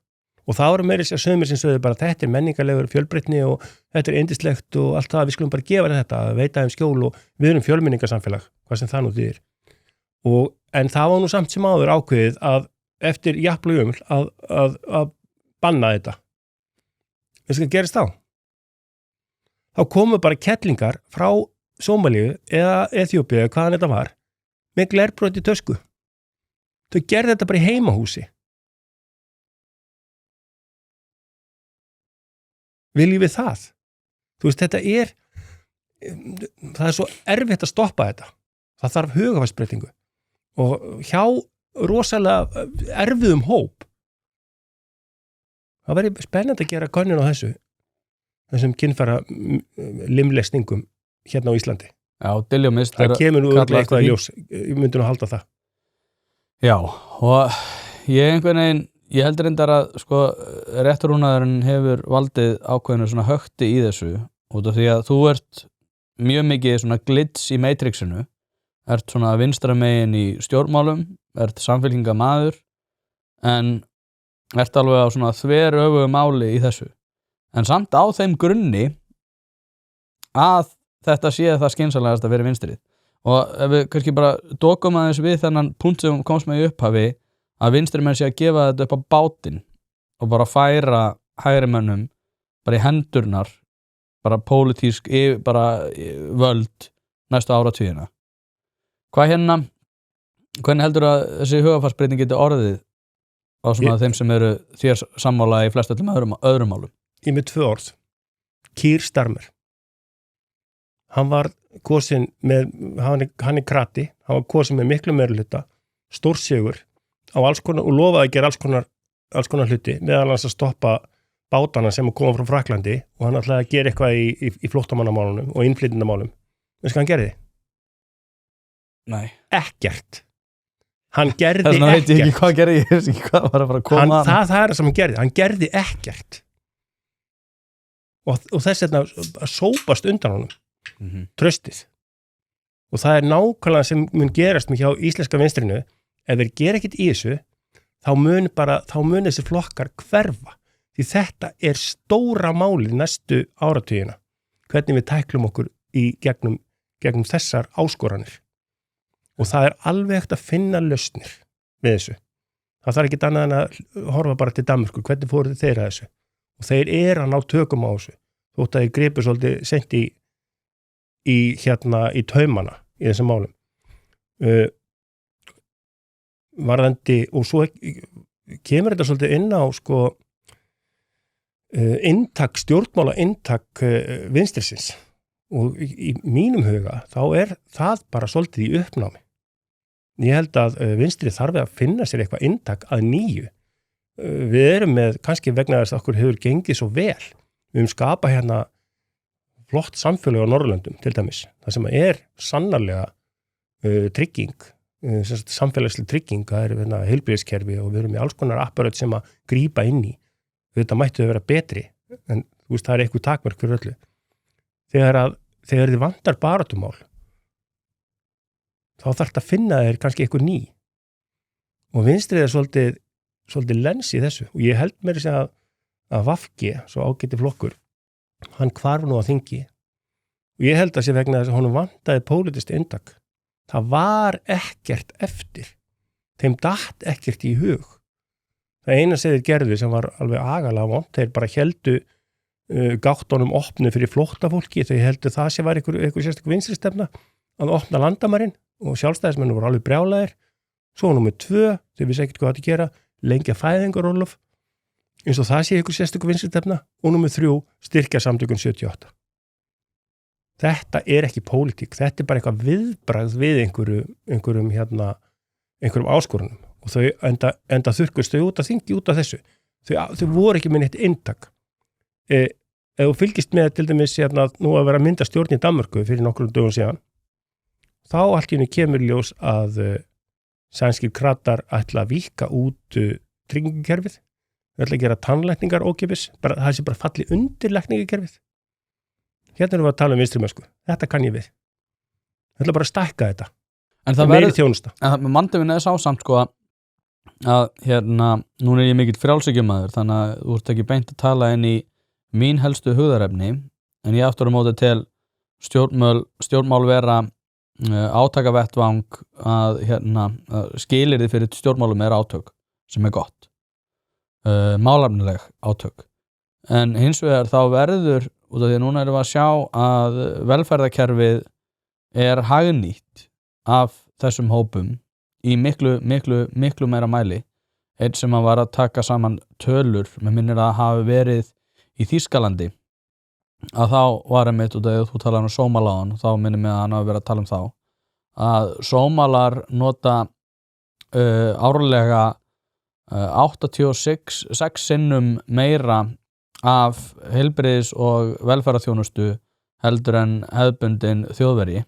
og það voru meira sér sögumir sem sögðu bara þetta menningarlegur fjölbreytni og þetta yndislegt og allt það við skulum bara gefa þetta veita þeim skjól og við erum fjölmenningarsamfélag hvað sem það nú þýðir en það var nú samt sem áður ákveðið að eftir japl og uml að banna þetta við skal gerist þá komu bara kettlingar frá Sómalíu eða Eþíópíu eða hvaðan þetta var með glerbrot í tösku þau gerði þetta bara í heimahúsi viljum við það þetta það svo erfitt að stoppa þetta það þarf hugarfarsbreytingu og hjá rosalega erfiðum hóp það væri spennandi að gera könnun á þessum kynfæra limlestingum hérna á Íslandi Já, Diljomist það kemur nú eitthvað í ljós ég myndi nú að halda það Já, og ég heldur reyndar að sko rétturúnaðurinn hefur valdið ákveðinu svona högti í þessu út af því að þú ert mjög mikið svona glits í matrixinu ert svona vinstra megin í stjórnmálum ert samfélkingamaður en ert alveg á svona þveröfugu máli í þessu en samt á þeim grunni að þetta sé það skynsamlegast að vera vinstrið og ef við kannski bara dokum aðeins við þennan punkt sem komst með í upphafi að vinstri menn sé að gefa þetta upp á bátinn og bara færa hægrimönnum bara í hendurnar bara pólitísk bara völd næstu áratugina hvernig heldur að þessi hugarfarsbreyting geti orðið á svona þeim sem eru þér sammála í flest öllum öðrum málum Ég með 2 orð Keir Starmer hann var kosin með hann krati, hann var kosin með miklu meirihluta stórsigur á alls konar og lofaði að gera alls konar hluti meðal annars að stoppa bátana sem koma frá Fraklandi og hann ætlaði að gera eitthvað í flóttamannamálunum og innflytjendamálum veist hvað hann gerði? Nei Ekkert hann gerði ekkert þess vegna veit ég ekki hvað gerði ég veist ekki hvað var að fara að koma það það sem hann gerði ekkert og þess vegna að sópast undan honum traustið og það nákvæmlega sem mun gerast með hjá íslenska vinstrinu ef þeir gera ekkert í þessu þá mun þessi flokkar hverfa því þetta stóra málið næstu áratugina hvernig við tæklum okkur í gegnum þessar áskoranir og það alveg hægt að finna lausnir við þessu það þarf ekki annað en að horfa bara til Danmörku hvernig fóru þeir að þessu og þeir að ná tökum á þessu þótt að þeir gripu svolítið sent í taumana í þessum málum varðandi og svo kemur þetta svolítið inn á sko stjórnmála inntak vinstrisins og í mínum huga þá það bara svolítið í uppnámi ég held að vinstri þarf að finna sér eitthvað inntak að nýju við erum með kannski vegna þess að okkur hefur gengið svo vel við höfum skapað hérna flott samfélag á Norðurlöndum til dæmis það sem sannarlega trygging samfélagsleg trygging það heilbrigðiskerfi og við erum með alls konar apparat sem að grípa inn í þetta mættu að vera betri en þú veist það eitthvað takmörk fyrir öllu þegar þið vantar baráttumál þá þarf þetta að finna þér kannski eitthvað ný og vinstrið svolítið lens í þessu og ég held mér að VG, svo ágæti flokkur hann hvarf nú á þingi og ég held að sé vegna þess að honum vantaði pólitískt inntak það var ekkert eftir þeim datt ekkert í hug það eina sem þeir gerðu sem var alveg agalega vont þeir bara héldu gáttunum opnu fyrir flóttafólki, þau heldur það sem var einhver sérstök vinstri stefna að opna landamærin og sjálfstæðismenn voru alveg brjálæðir. Svo númer 2, þau vissi ekkert hvað að gera, lengja fæðingarólof, eins og það sé einhver sérstök vinstri stefna, og númer 3, styrkja samtökun 78. Þetta ekki pólitík, þetta bara eitthvað viðbragð við einhverjum áskorunum og þau enda þurrkust þau út af þingi út af þessu. Þau voru ekki með neitt inntak. Ef þú fylgist með til dæmis nú að vera að mynda stjórn í Danmörku fyrir nokkrum dögum síðan, þá allt í einu kemur ljós að sænskir kratar ætla að víkka út tryggingakerfið, þau ætla að gera tannlækningar ókeypis, það sé bara falli undir lækningakerfið. Hérna erum við að tala vinstrimennsku, þetta kann ég við. Það ætla bara að stækka þetta. En það meiri þjónusta. En mandefin sá samt sko að núna ég mikill frjálshyggjumaður, þannig að þú ert ekki beint að tala inn í mín helstu hugðarefni, en ég aftur á móti til stjórnmál vera átakavettvang að skilyrði fyrir stjórnmálum átök sem gott, málefnileg átök. En hins vegar þá verður, út af því að núna erum við að sjá að velferðarkerfið hagnýtt af þessum hópum í miklu meira mæli. Einn sem að var að taka saman tölur, með minnir að hafi verið í Þýskalandi, að þá var einmitt, út af því að þú talaði sómaláðan, þá minnir mig að hann hafi verið að tala þá, að sómalar nota árlega 86 sinnum meira af heilbrigðis- og velferðarþjónustu heldur en hefðbundin þjóðveri,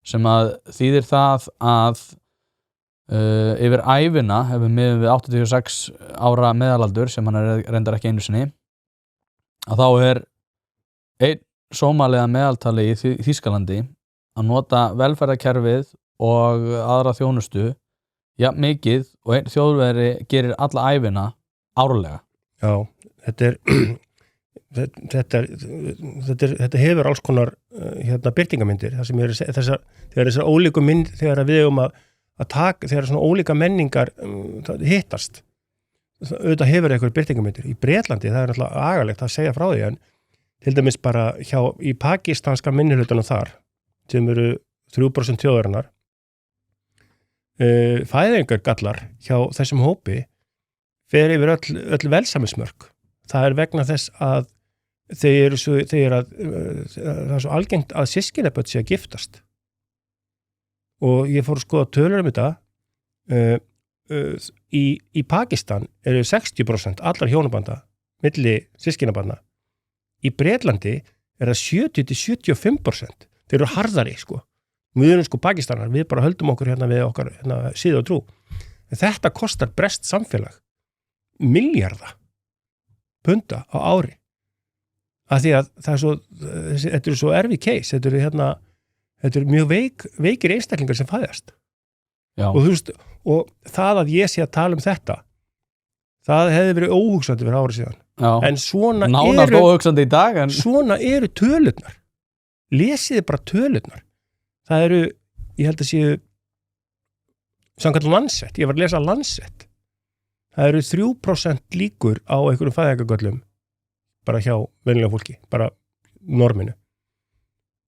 sem að þýðir það að yfir ævina, ef við miðum við 86 ára meðalaldur, sem hann reyndar ekki einu sinni, að þá einn sómaliða meðaltali í Þýskalandi að nota velferðarkerfið og aðra þjónustu jafn mikið og einn þjóðveri gerir alla ævina árlega. Já, þetta hefur alls konar birtingamyndir, það sem þegar þessar ólíku mynd, þegar við að taka, þegar svona ólíka menningar hittast, auðvitað hefur eitthvað birtingamyndir. Í Bretlandi, það náttúrulega agalegt að segja frá því, en til dæmis bara í pakistanska minnihlutunum þar, sem eru 3% þjóðarinnar, fæðingargallar hjá þessum hópi fer yfir öll velsæmismörk. Það vegna þess að það er svo algengt að systkinabörn sé að giftast. Og ég fór að skoða tölur þetta, í Pakistan eru 60% allar hjónabanda milli systkinabarna. Í Bretlandi það 70-75%. Þeir eru harðari, sko. Við erum Pakistanar, við bara höldum okkur við okkar síðu og trú. En þetta kostar breskt samfélag milljarða punda á ári. Af því að þetta er svo erfið case, þetta er mjög veikir einstaklingar sem fæðast. Já. Og það að ég sé að tala þetta, það hefði verið óhugsandi fyrir árið síðan. Já. En svona nánast óhugsandi í dag, en svona eru tölurnar. Lesiði bara tölurnar. Það eru, ég held að séu samkvæmt Lancet, ég var að lesa Lancet. Það eru 3% líkur á einhverjum fæðingargöllum bara hjá venjulega fólki, bara norminu.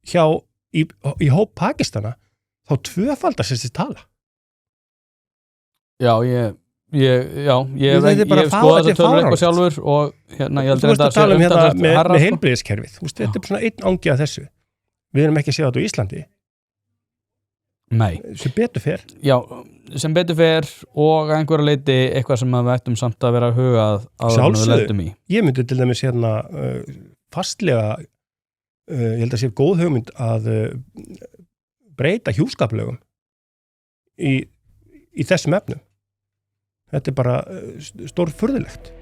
Í hóp Pakistana þá tvöfaldast þessi tala. Já, ég skoða þessa tölur eitthvað sjálfur og ég heldur þetta að tala með heilbrigðiskerfið. Þetta er svona einn angi af þessu. Við erum ekki að segja þetta á Íslandi. Nei. Sem betur fer. Já, sem betur fer og einhverja leiti eitthvað sem við ættum samt að vera að huga að við lendum í. Ég myndi til dæmis fastlega, ég held að sé góð hugmynd að breyta hjúskaplögum í þessum efnum. Þetta er bara stórfurðulegt.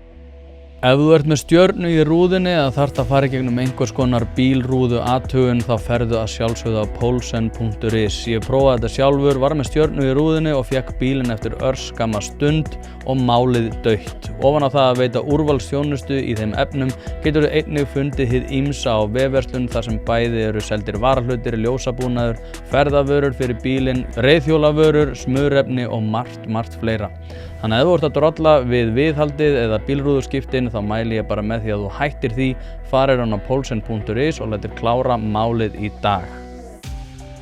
Ef þú ert með stjörnu í rúðinni eða þarft að fara í gegnum einhvers konar bílrúðu athugun, þá ferðu að sjálfsögðu á polsen.is. Ég prófaði þetta sjálfur, var með stjörnu í rúðinni og fekk bílinn eftir örskamma stund og málið dautt. Ofan á það að veita úrvalsþjónustu í þeim efnum getur þú einnig fundið hið ýmsa á vefverslun þar sem bæði eru seldir varahlutir, ljósabúnaður, ferðavörur fyrir bílinn, reiðhjólavörur, smurefni og margt fleira. Þannig að ef þú ert að drolla við viðhaldið eða bílrúðuskiptin þá mæli ég bara með því að þú hættir því, farir á polsen.is og letir klára málið í dag.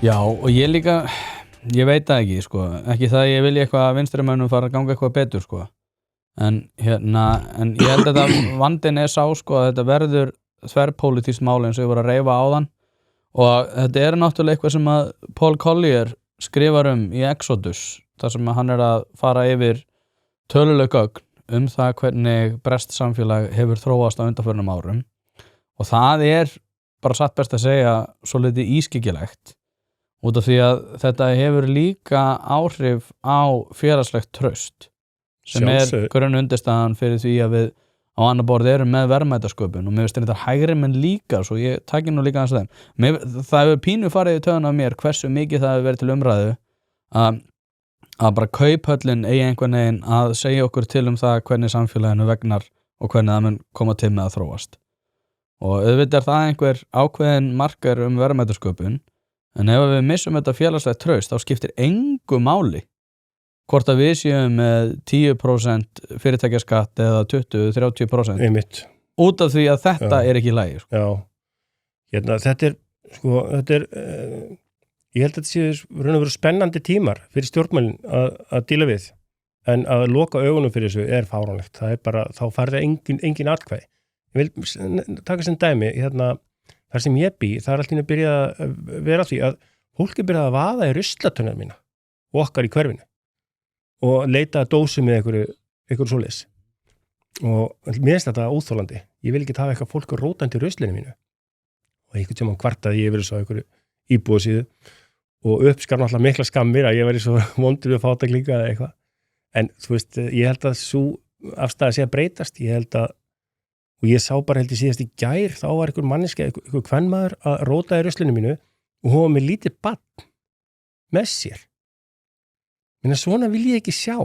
Já, og ég líka, ég veit það ekki, sko, ekki það ég vilja eitthvað að vinstrimönnum fara að ganga eitthvað betur, sko. En ég held að vandinn sá, sko, að þetta verður þverpólitískt mál eins og ég var að reifa áðan og þetta náttúrulega eitthvað sem að Paul Collier skrifar í Exodus, þar sem hann að fara yfir töluleg gögn það hvernig breskt samfélag hefur þróast á undanförnum árum og það bara satt best að segja svolítið ískyggilegt út af því að þetta hefur líka áhrif á félagslegt traust sem grunn undirstaðan fyrir því að við á annar borð erum með verðmætasköpun og mér finnst þetta hægri menn líka svo ég taki nú líka hans þeim það hefur pínu farið í töðun af mér hversu mikið það hefur verið til umræðu að bara kauphöllin eigi einhvern veginn að segja okkur til það hvernig samfélaginu vegnar og hvernig það mun koma til með að þróast og auðvitað það einhver ákveðin markar verðmætasköpun en ef við missum þetta félagslegt traust þá skiptir engu máli hvort að við séum með 10% fyrirtækjaskatt eða 20-30% Einmitt. Út af því að þetta ekki í lagi sko. Já, þetta ég held að þetta sé raun og veru spennandi tímar fyrir stjórnmálin að díla við en að loka augunum fyrir þessu fáránlegt það bara, þá færði engin atkvæði ég vil taka sem dæmi þar sem ég bý, það allt í einu byrjað að vera því að fólki byrjað að vaða í ruslatunnar mína og okkar í hverfinu og leita að dósi með einhverju svoleiðis og mér finnst þetta óþolandi ég vil ekki hafa eitthvað fólk rótandi í ruslinu mínu og einhvern tímann kvartaði ég verið svo einhverju íbúðasíðu og uppskar náttúrulega mikla skammir að ég væri svo vondur við að fátak líka eða eitthvað en þú veist, ég held að svo afstæða sé að breytast ég held að, og ég sá bara held í síðast í gær þá var einhver manneski, einhver kvenmaður að róta í ruslinu mínu og hún var með lítið barn með sér en svona vil ég ekki sjá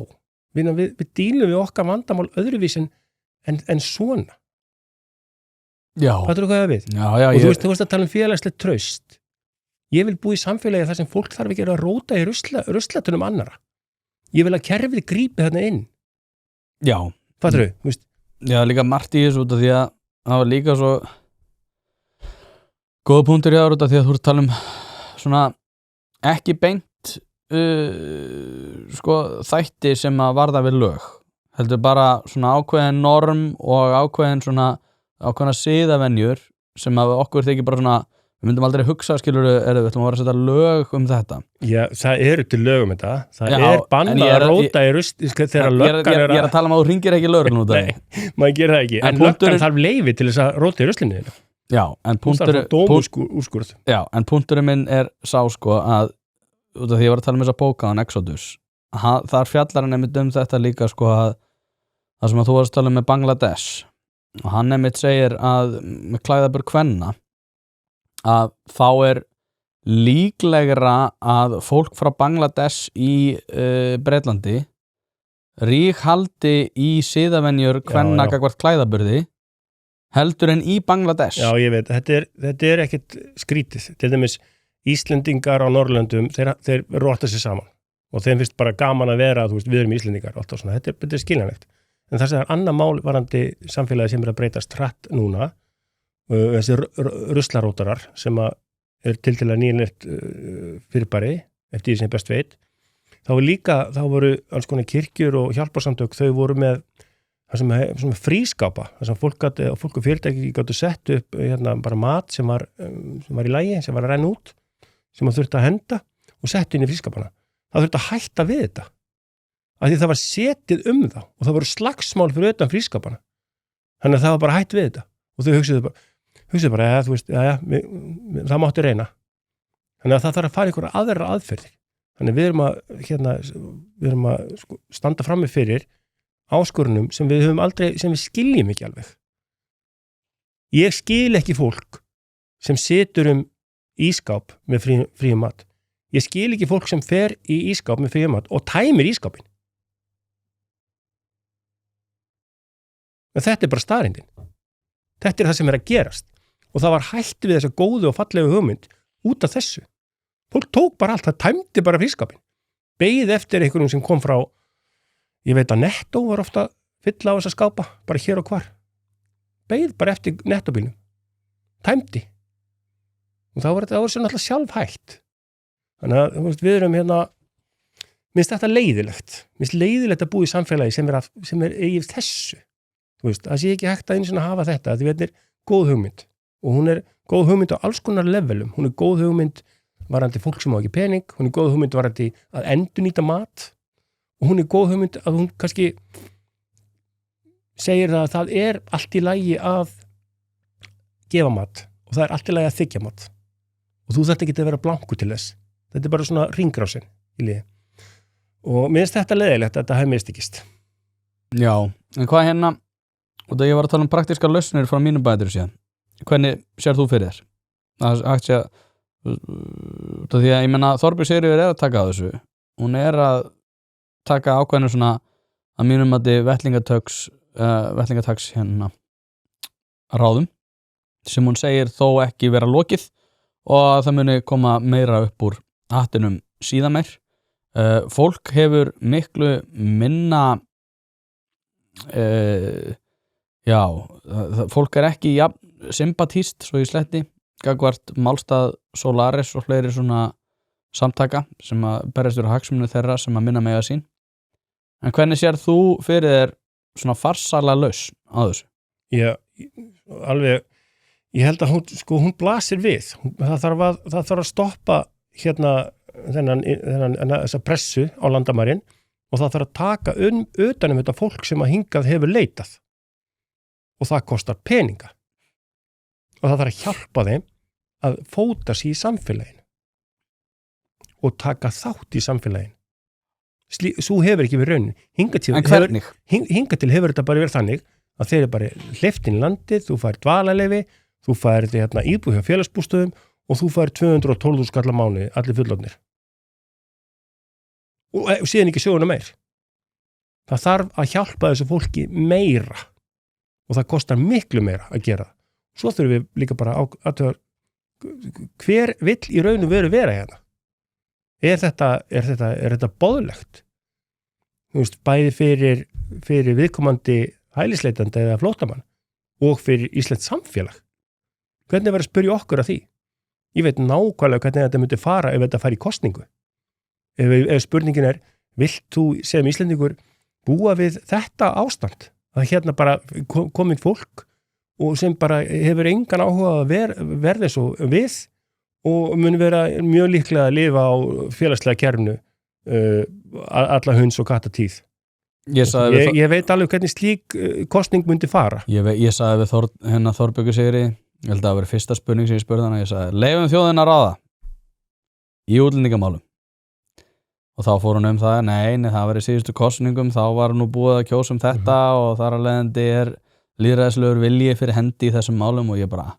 við dílum við okkar vandamál öðruvísin en svona Já Hvað þú hvað það við? Já, og þú veist að tala félagslegt traust ég vil búa í samfélagi þar sem fólk þarf ekki að róta í ruslatunum annara ég vil að kerfið grípi þarna inn Já Hvað þú? Já, líka margt í þessu út af því að það var líka svo góða punktur í út af því að þú ert að tala svona ekki beint þætti sem að varða við lög heldur bara svona ákveðin norm og ákveðina siðavenjur sem að okkur þykir bara svona við myndum aldrei hugsa skilur við ætlum að vera að setja lög þetta Já, það til lög þetta það bannað að róta í rust þegar löggan ég að tala að þú hringir ekki lögreglun út af Nei, maður gerir það ekki en löggan þarf leyfi til þess að róta í ruslinu Já, en punkturinn minn sá sko að út af því ég var að tala þessa bóka Exodus þar fjallar hann einmitt þetta líka sko að það sem að þú varst að tala með Bangladesh og hann einmitt segir að með klæðaburð kvenna að þá líklegra að fólk frá Bangladesh í Bretlandi ríkhaldi í siðavenjur kvenna gagnvart klæðaburði heldur en í Bangladesh Já, ég veit, þetta ekkert skrítið til dæmis Íslendingar á Norrlöndum, þeir róta sér saman og þeim finnst bara gaman að vera við erum Íslendingar, alltaf svona, þetta skiljanlegt en það er annað mál varandi samfélagi sem að breytast hratt núna þessi ruslarótarar sem að tiltölulega nýjanlegt fyrirbæri eftir því sem best veit þá voru alls konar kirkjur og hjálparsamtök, þau voru með það sem frískápa það sem fólk og fyrirtæki gátu sett upp bara mat sem var í lagi, sem var að renna út sem það þurfti að henda og setja inn í frískapana það þurfti að hætta við þetta af því það var setið það og það voru slagsmál fyrir utan frískapana þannig að það var bara hætt við þetta og þau hugsaðu bara þú veist, það mátti reyna þannig að það þarf að fara ykkur aðra aðferðir þannig að við erum að standa frammi fyrir áskorunum sem við höfum aldrei sem við skiljum ekki alveg ég skil ekki fólk sem situr ískáp með fríum mat ég skil ekki fólk sem fer í ískáp með fríum mat og tæmir ískápin en þetta bara staðreyndin þetta það sem að gerast og það var hætt við þessa góðu og fallegu hugmynd út af þessu fólk tók bara allt, það tæmdi bara frískápin beið eftir einhverjum sem kom frá Ég veit að Netto var ofta fylla á þessa skápa, bara hér og hvar. Beið bara eftir Netto-bílnum. Tæmdi. Og þá var þetta náttúrulega sjálfhægt. Þannig að við erum hérna, minnst þetta leiðilegt. Minnst leiðilegt að búa í samfélagi sem er eigið þessu. Það sé ekki hægt að einu sinni hafa þetta, því þetta er góð hugmynd. Og hún er góð hugmynd á alls konar levelum. Hún er góð hugmynd varandi fólk sem á ekki pening, hún er góð hugmynd varandi að endurnýta mat, og hún er góð hugmynd að hún kannski segir það að það er allt í lagi að gefa mat, og það er allt í lagi að þiggja mat. Og þú þarft ekki að vera blanku til þess. Þetta er bara svona hringrásin í liði. Og mér finnst þetta leiðilegt að þetta hefði mistekist. Já, en hvað hérna, og það ég var að tala praktískar lausnir frá mínum bætur síðan. Hvernig sér þú fyrir þér? Það er hægt að því að ég menna Þorbjörg Sigríður að taka á þessu. Hún að taka ákveðinu svona að mínum að þið vetlingataks hérna ráðum sem hún segir þó ekki vera lokið og það muni koma meira upp úr hattinum síðan meir. Fólk hefur miklu minna fólk ekki sympatíst svo í sletti gagvart Málstað Solaris og fleiri svona samtaka sem að berjast fyrir hagsmunu þeirra sem að minna mega sín. En hvernig sér þú fyrir þér svona farsæla lausn á þessu? Ég held að hún blasir við. Það þarf að stoppa hérna þessa pressu á landamærin og það þarf að taka utan þetta fólk sem að hingað hefur leitað. Og það kostar peninga. Og það þarf að hjálpa þeim að fóta sig í samfélaginu og taka þátt í samfélaginu. Svo hefur ekki verið raunin. Hingað til hefur þetta bara verið þannig að þeir eru bara hleypt inn í landið, þú fær dvalarleyfi, þú fær íbúð hjá félagsbústöðum og þú fær 212.000 kall á mánuði, allir fullorðnir. Og síðan ekki söguna meir. Það þarf að hjálpa þessu fólki meira og það kostar miklu meira að gera. Svo þurfum við líka bara að hver vill í raun og veru vera hérna? Er þetta boðlegt? Bæði fyrir viðkomandi hælisleitandi eða flóttamann og fyrir Íslands samfélag. Hvernig verður að spyrja okkur að því? Ég veit nákvæmlega hvernig þetta myndi fara ef þetta fari í kosningu. Ef spurningin vilt þú sem Íslendingur búa við þetta ástand? Að hérna bara komið fólk og sem bara hefur engan áhuga að verða svo við og mun vera mjög líklega að lifa á félagslega kerfinu alla hunds og kattatíð. Ég veit alveg hvernig slík kosning myndi fara. Ég sagði við Þorbjörgu Sigríði, ég held að það var fyrsta spurning sem ég spurði hana, ég sagði, leyfum þjóðina að ráða í útlendingamálum. Og þá fór hún það, nei, það var í síðustu kosningum, þá var nú búið að kjósa þetta og þar að leiðandi lýðræðislegur vilji fyrir hendi í þessum málum og ég bara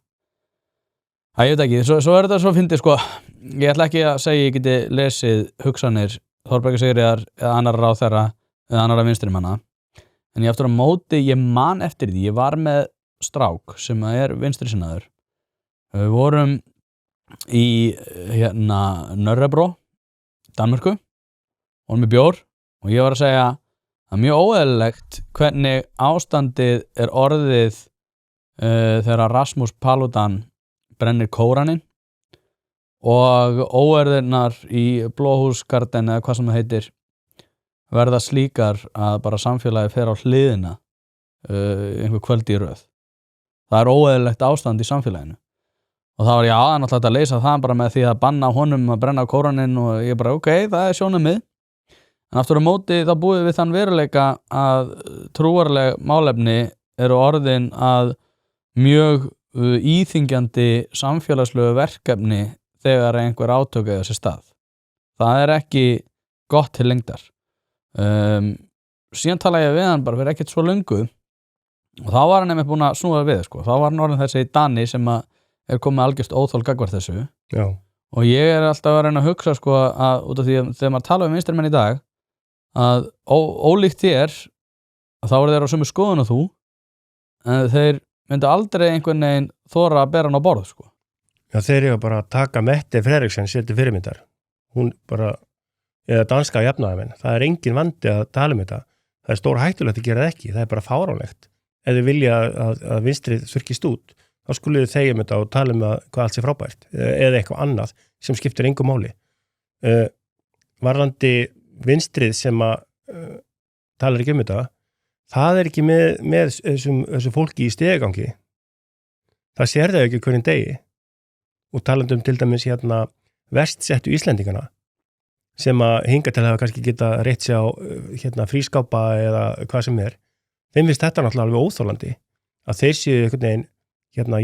ég veit ekki, svo þetta svo fyndið sko, ég ætla ekki að segja ég geti lesið hugsanir Þorbjörgu Sigríðar eða annarra ráðherra eða annarra vinstrimanna, en ég aftur á móti, ég man eftir því, ég var með strák sem er vinstrisinnaður. Við vorum í Nörrebró, Danmörku, vorum með bjór og ég var að segja að mjög óeðlilegt hvernig ástandið er orðið þegar Rasmus Paludan brennir Kóraninn og óeirðirnar í Blóhúsgarden eða hvað sem það heitir verða slíkar að bara samfélagi fer á hliðina einhver kvöld í röð. Það er óeðlilegt ástand í samfélaginu og það var náttúrulega að leysa það bara með því að banna honum að brenna Kóraninn og ég bara það er sjónarmið. En aftur á móti þá búið við þann veruleika að trúarleg málefni eru orðin að mjög íþyngjandi samfélagslegu verkefni þegar einhver átök eiga sér stað. Það er ekki gott til lengdar. Síðan tala ég við hann bara fyrir ekkert svo löngu og þá var hann einmitt búin að snúa við sko. Þá var hann orðin þessi Dani sem er komið algjörst óþol gagnvart þessu. Já. Og ég er alltaf að reyna að hugsa sko að út af því að þegar maður tala um vinstrimenn í dag að ólíkt þér að þá eru þeir á sömu skoðun og þú en þeir myndu aldrei einhvern veginn þora að bera hann á borð sko. Já, þeir eru bara að taka Mette Frederiksen sér til fyrirmyndar. Hún bara, eða danska jafnaðarmenn, það er engin vandi að tala um þetta. það stór hættulegt að gera það ekki, það bara fáránlegt ef þið vilja að vinstrið þurrkist út, þá skulle þið þegja þetta og tala hvað allt sé frábært eða eitthvað annað sem skiptir engu máli varðandi vinstrið sem að talar ekki þetta, það ekki með þessu fólki í stegagangi, það sér það ekki hverjum degi og talandi til dæmis verst settu Íslendingana sem að hinga til að kannski geta reitt sig á frískápa eða hvað sem þeim finnst þetta náttúrulega alveg óþolandi að þeir séu einhvern veginn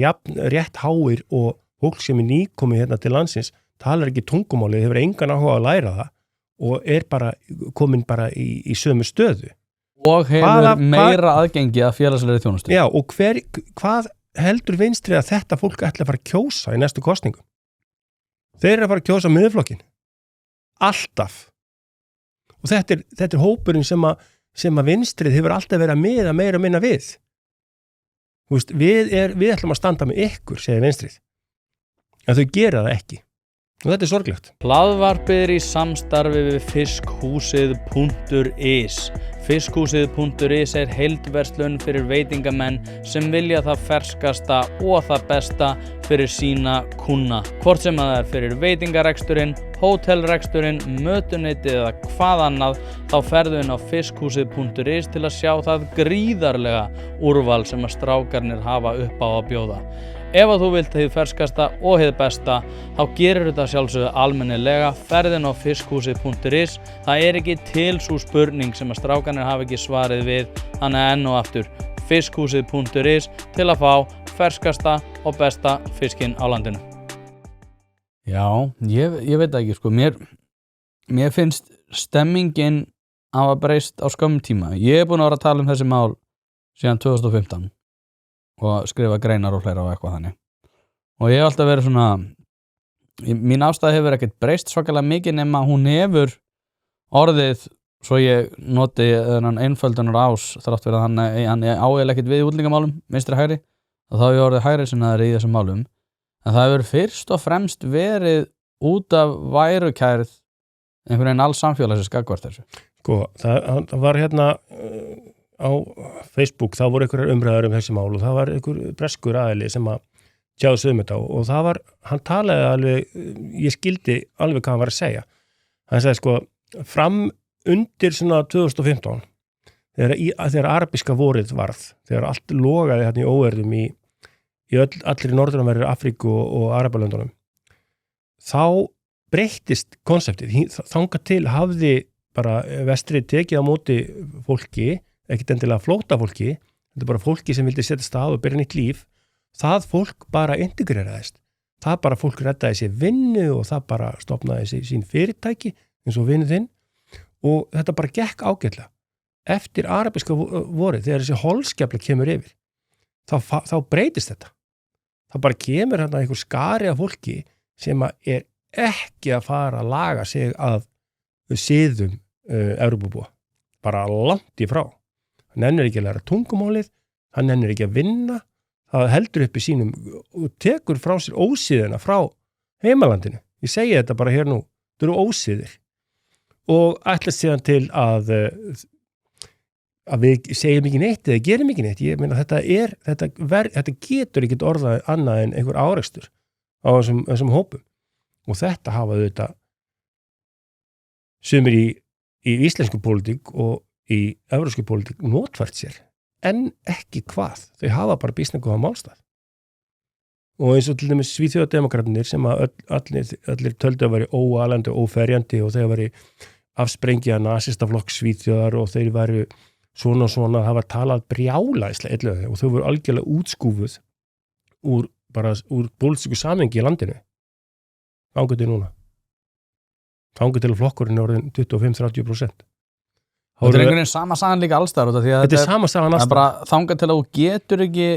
jafn rétt háir og fólk sem nýkomið til landsins talar ekki tungumálið, hefur engan áhuga að læra það og bara komin bara í sömu stöðu og hefur meira aðgengi að félagslegri þjónustu. Já, og hvað heldur vinstrið að þetta fólk ætla að fara að kjósa í næstu kosningum? Þeir að fara að kjósa miðflokkin alltaf og þetta hópurinn sem að vinstrið hefur alltaf verið að miða meira minna við. Þú veist, við ætlum að standa með ykkur, segir vinstrið, en þau gera það ekki og þetta sorglegt. Hlaðvarpið í samstarfi við fiskhúsið.is. Fiskhúsið.is heildverslun fyrir veitingamenn sem vilja það ferskasta og það besta fyrir sína kúnna. Hvort sem það fyrir veitingareksturinn, hótelreksturinn, mötuneytið eða hvað annað, þá ferðu inn á fiskhúsið.is til að sjá það gríðarlega úrval sem að strákarnir hafa upp á að bjóða. Ef að þú vilt hið ferskasta og hið besta, þá gerir þetta sjálfsögðu almennilega, ferðin á fiskhúsið.is. Það ekki til sú spurning sem að strákarnir hafa ekki svarið við, þannig enn og aftur fiskhúsið.is til að fá ferskasta og besta fiskinn á landinu. Já, ég veit ekki, sko, mér finnst stemmingin hafa breyst á skömmum tíma. Ég búin að vera að tala þessi mál síðan 2015. Og skrifa greinar og fleira og eitthvað þannig. Og ég hef alltaf verið svona, mín ástæða hefur ekkert breyst svakalega mikið nema hún hefur orðið, svo ég noti þennan einföldunar ás, þrátt fyrir að hann áeil ekkert við útlendingamálum, vinstri hægri, og þá hef ég orðið hægri sinnaður í þessum málum. En það hefur fyrst og fremst verið út af værukærð einhvern veginn alls samfélagsins gagnvart þessu. Sko, það var á Facebook, þá voru einhverjar umræður þessi mál og það var einhver breskur aðili sem að tjáðu sig þetta og það var, hann talaði alveg, ég skildi alveg hvað hann var að segja. Hann sagði sko, fram undir svona 2015, þegar arabíska vorið varð, þegar allt logaði hérna í óerðum í allir í norðanverðri Afríku og Arabalöndunum, þá breyttist konseptið, þangað til hafði bara vestrið tekið á móti fólki, ekkert endilega flóttafólki, þetta bara fólki sem vildi setja stað og byrja nýtt líf, það fólk bara integreraðist. Það bara fólk reddaði sér vinnu og það bara stofnaði sín fyrirtæki eins og vinnu þinn og þetta bara gekk ágætlega. Eftir arabíska vorið, þegar þessi holskefla kemur yfir, þá breytist þetta. Það bara kemur hérna einhver skari af fólki sem ekki að fara að laga sig að siðum Evrópubúa, bara langt í frá. Hann nennir ekki að læra tungumálið, hann nennir ekki að vinna, það heldur upp í sínum og tekur frá sér ósiðina frá heimalandinu. Ég segi þetta bara hér nú, það eru ósiðir. Og ætlast síðan til að við segjum ekki neitt eða gerum ekki neitt. Ég meina þetta getur ekki orðað annað en einhver árekstur á þessum hópum. Og þetta hafa þetta sumir í íslensku pólitík og í evrópsku pólitík notfært sér, en ekki hvað. Þau hafa bara býsna góða málstað. Og eins og til dæmis Svíþjóðademókratarnir sem að allir töldu að veri óalandi og óferjandi og þeir veri afsprengja nasistaflokk Svíþjóðar og þeir væru svona, það var talað brjálæðislega og þau voru algjörlega útskúfuð úr pólitísku samhengi í landinu. Þangað til núna. Þangað til að flokkurinn er orðin 25-30%. Þetta einhvern veginn sama sagan líka allstar þetta sama sagan allstar. Það bara þangað til að þú getur ekki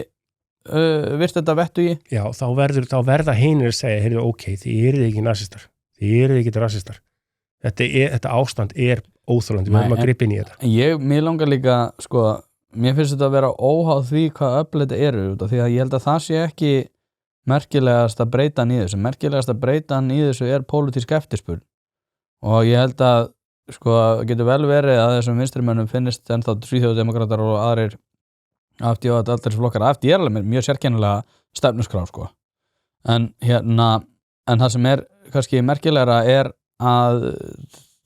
virt þetta vettu í. Já, þá verða hinir að segja, heyrðu, ok, þið eruð ekki nasistar, þið eruð ekki rasistar. Þetta ástand óþolandi, við höfum að gripa inn í þetta. Mér langar líka, sko, mér finnst þetta að vera óháð því hvað öfl þetta eru, því að ég held að það sé ekki merkilegast að breyta í þessu. Merkilegast að breyta í þessu pólitísk eftirspurn og ég held að sko, getur vel verið að þessum vinstrimönnum finnist ennþá Svíþjóðdemókratar og aðrir AfD og allir þessi flokkar. AfD alveg með mjög sérkennilega stefnuskrá, sko. En það sem kannski merkilegra að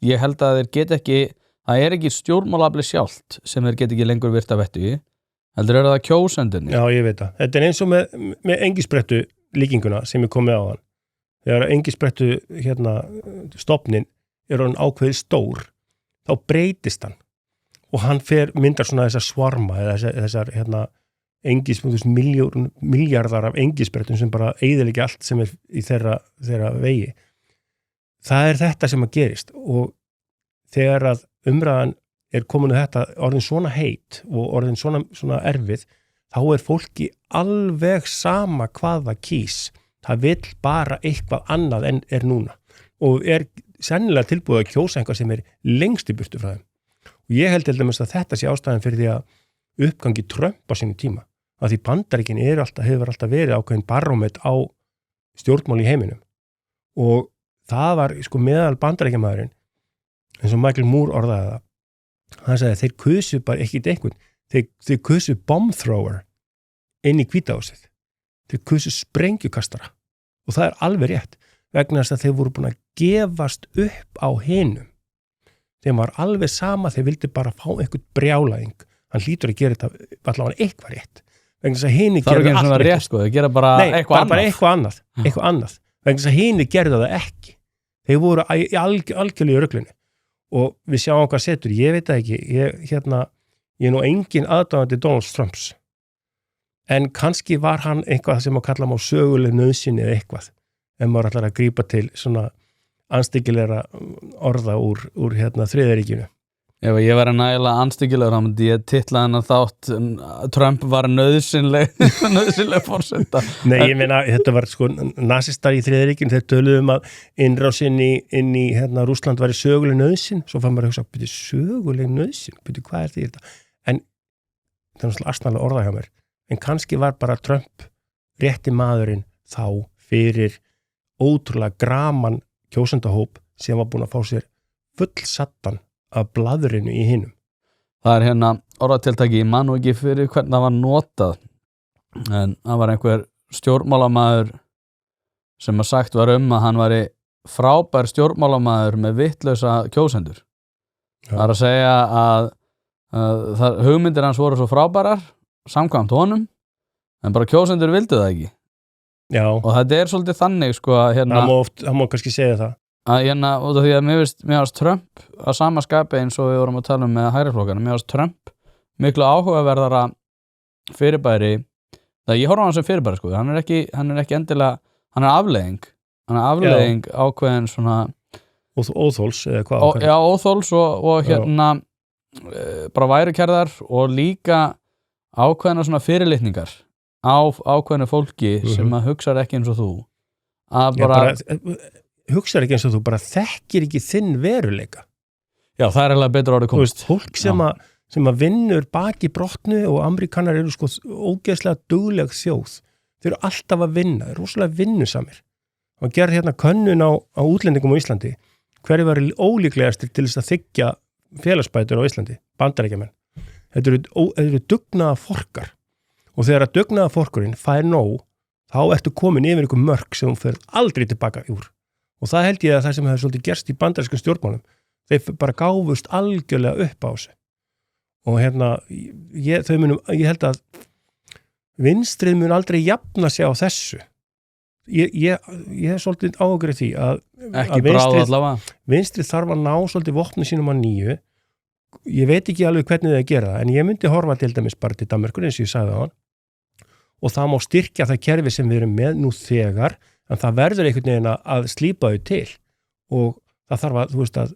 ég held að þeir get ekki, það ekki stjórnmálafli sjálft sem þeir get ekki lengur virt að vettu í, heldur það kjósendinni. Já, ég veit það. Þetta eins og með engisbrettu líkinguna sem komið á hann. Þegar engisbrettu stofnin hann ákveðið stór, þá breytist hann og hann myndar svona þessar svarma eða þessar miljardar af engisbrettum sem bara eyðileggja allt sem í þeirra vegi. Það þetta sem að gerist og þegar að umræðan komin þetta orðin svona heit og orðin svona erfið, þá fólki alveg sama hvað það kýs. Það vill bara eitthvað annað en núna og sennilega tilbúið að kjósa einhvað sem lengst í burtu frá þeim. Og ég held til dæmis að þetta sé ástæðan fyrir því að uppgangi Trump á sínu tíma. Að því Bandaríkin hefur alltaf verið ákveðin barómet á stjórnmál í heiminum. Og það var meðal Bandaríkjamaðurinn, eins og Michael Moore orðaði það. Hann sagði að þeir kusu bara ekkit einhvern. Þeir kusu bomb thrower inn í Hvíta húsið. Þeir kusu sprengjukastara. Og það alveg rétt. Vegna þess að þeir voru búin að gefast upp á hinum. Þeim var alveg sama, þeir vildi bara fá einhvern brjálæðing. Hann hlýtur að gera þetta allavega eitthvað rétt. Vegna þess að hini gerðu allt rétt. Sko, þeir gera bara eitthvað annað. Eitthvað annað. Vegna þess að hini gerðu það ekki. Þeir voru algjörlega í ruglunni. Og við sjáum hvað setur, ég veit það ekki. Ég nú engin aðdáðandi Donald Trumps. En kannski var hann eitthvað sem að kalla á söguleg nauðsynni eða eitthvað. En maður ætlar að grípa til svona anstíkilegra orða úr þriðaríkinu. Ef ég væri nægilega anstíkilegur, þá myndi ég titla hennar þátt Trump var nauðsynleg forseta. Nei, ég meina, þetta var nasistar í þriðaríkinu, þeir töluðu að innrásin inn í Rússland væri söguleg nauðsyn, svo fann maður að hugsa, byrju söguleg nauðsyn, byrju hvað því þetta? En það náttúrulega astnalega orða hjá mér, en kannski var bara Trump rétti maðurinn þá fyrir ótrúlega graman kjósendahóp sem var búin að fá sér fullsattan af blaðrinu í hinum. Það orðatiltæki, ég man nú ekki fyrir hvernig það var notað, en það var einhver stjórnmálamaður sem að sagt var að hann væri frábær stjórnmálamaður með vittlausa kjósendur. Ja. Það að segja að hugmyndir hans voru svo frábærar samkvæmt honum, en bara kjósendur vildu það ekki. Já. Og þetta svolítið þannig sko að það má kannski segja það að út af því að mér finnst Trump að sama skapi eins og við vorum að tala með hægriflokkana, mér finnst Trump miklu áhugaverðara fyrirbæri, það ég horfa á hann sem fyrirbæri sko, hann ekki endilega, hann afleiðing ákveðin svona óþóls eða hvað já, óþóls og bara værukerðar og líka ákveðina svona fyrirlitningar á ákveðinu fólki sem að hugsa ekki eins og þú að hugsaður ekki eins og þú bara þekkir ekki þinn veruleika. Já, það eiginlega betur orðið komist. Fólk sem að vinnur baki brotnu og Ameríkanar sko ógeðslega dugleg þjóð. Þeir alltaf að vinna, þeir rosalega vinnusamir. Og gerði könnun á útlendingum á Íslandi. Hverju var ólíklegastir til þess að þiggja félagsbætur á Íslandi? Bandaríkjamenn. Þetta eru dugnaða forkar. Og þegar að dugnaða forkurinn fær nóg, þá ertu komin yfir einhver mörk sem þú fer aldrei tilbaka úr. Og það held ég að það sem hefur svolítið gerst í bandarískum stjórnmálum, þeir bara gáfust algjörlega upp á þessu. Og ég held að vinstrið mun aldrei jafna sig á þessu. Ég hef svolítið áhugrið því að vinstrið þarf að ná svolítið vopnu sínum að nýju. Ég veit ekki alveg hvernig það gera það, en ég myndi horfa til dæmis bara til Danmerkur eins og ég sagði á hann. Og það má styrkja það kerfi sem við erum með nú þegar, en það verður einhvern veginn að slípa þau til og það þarf að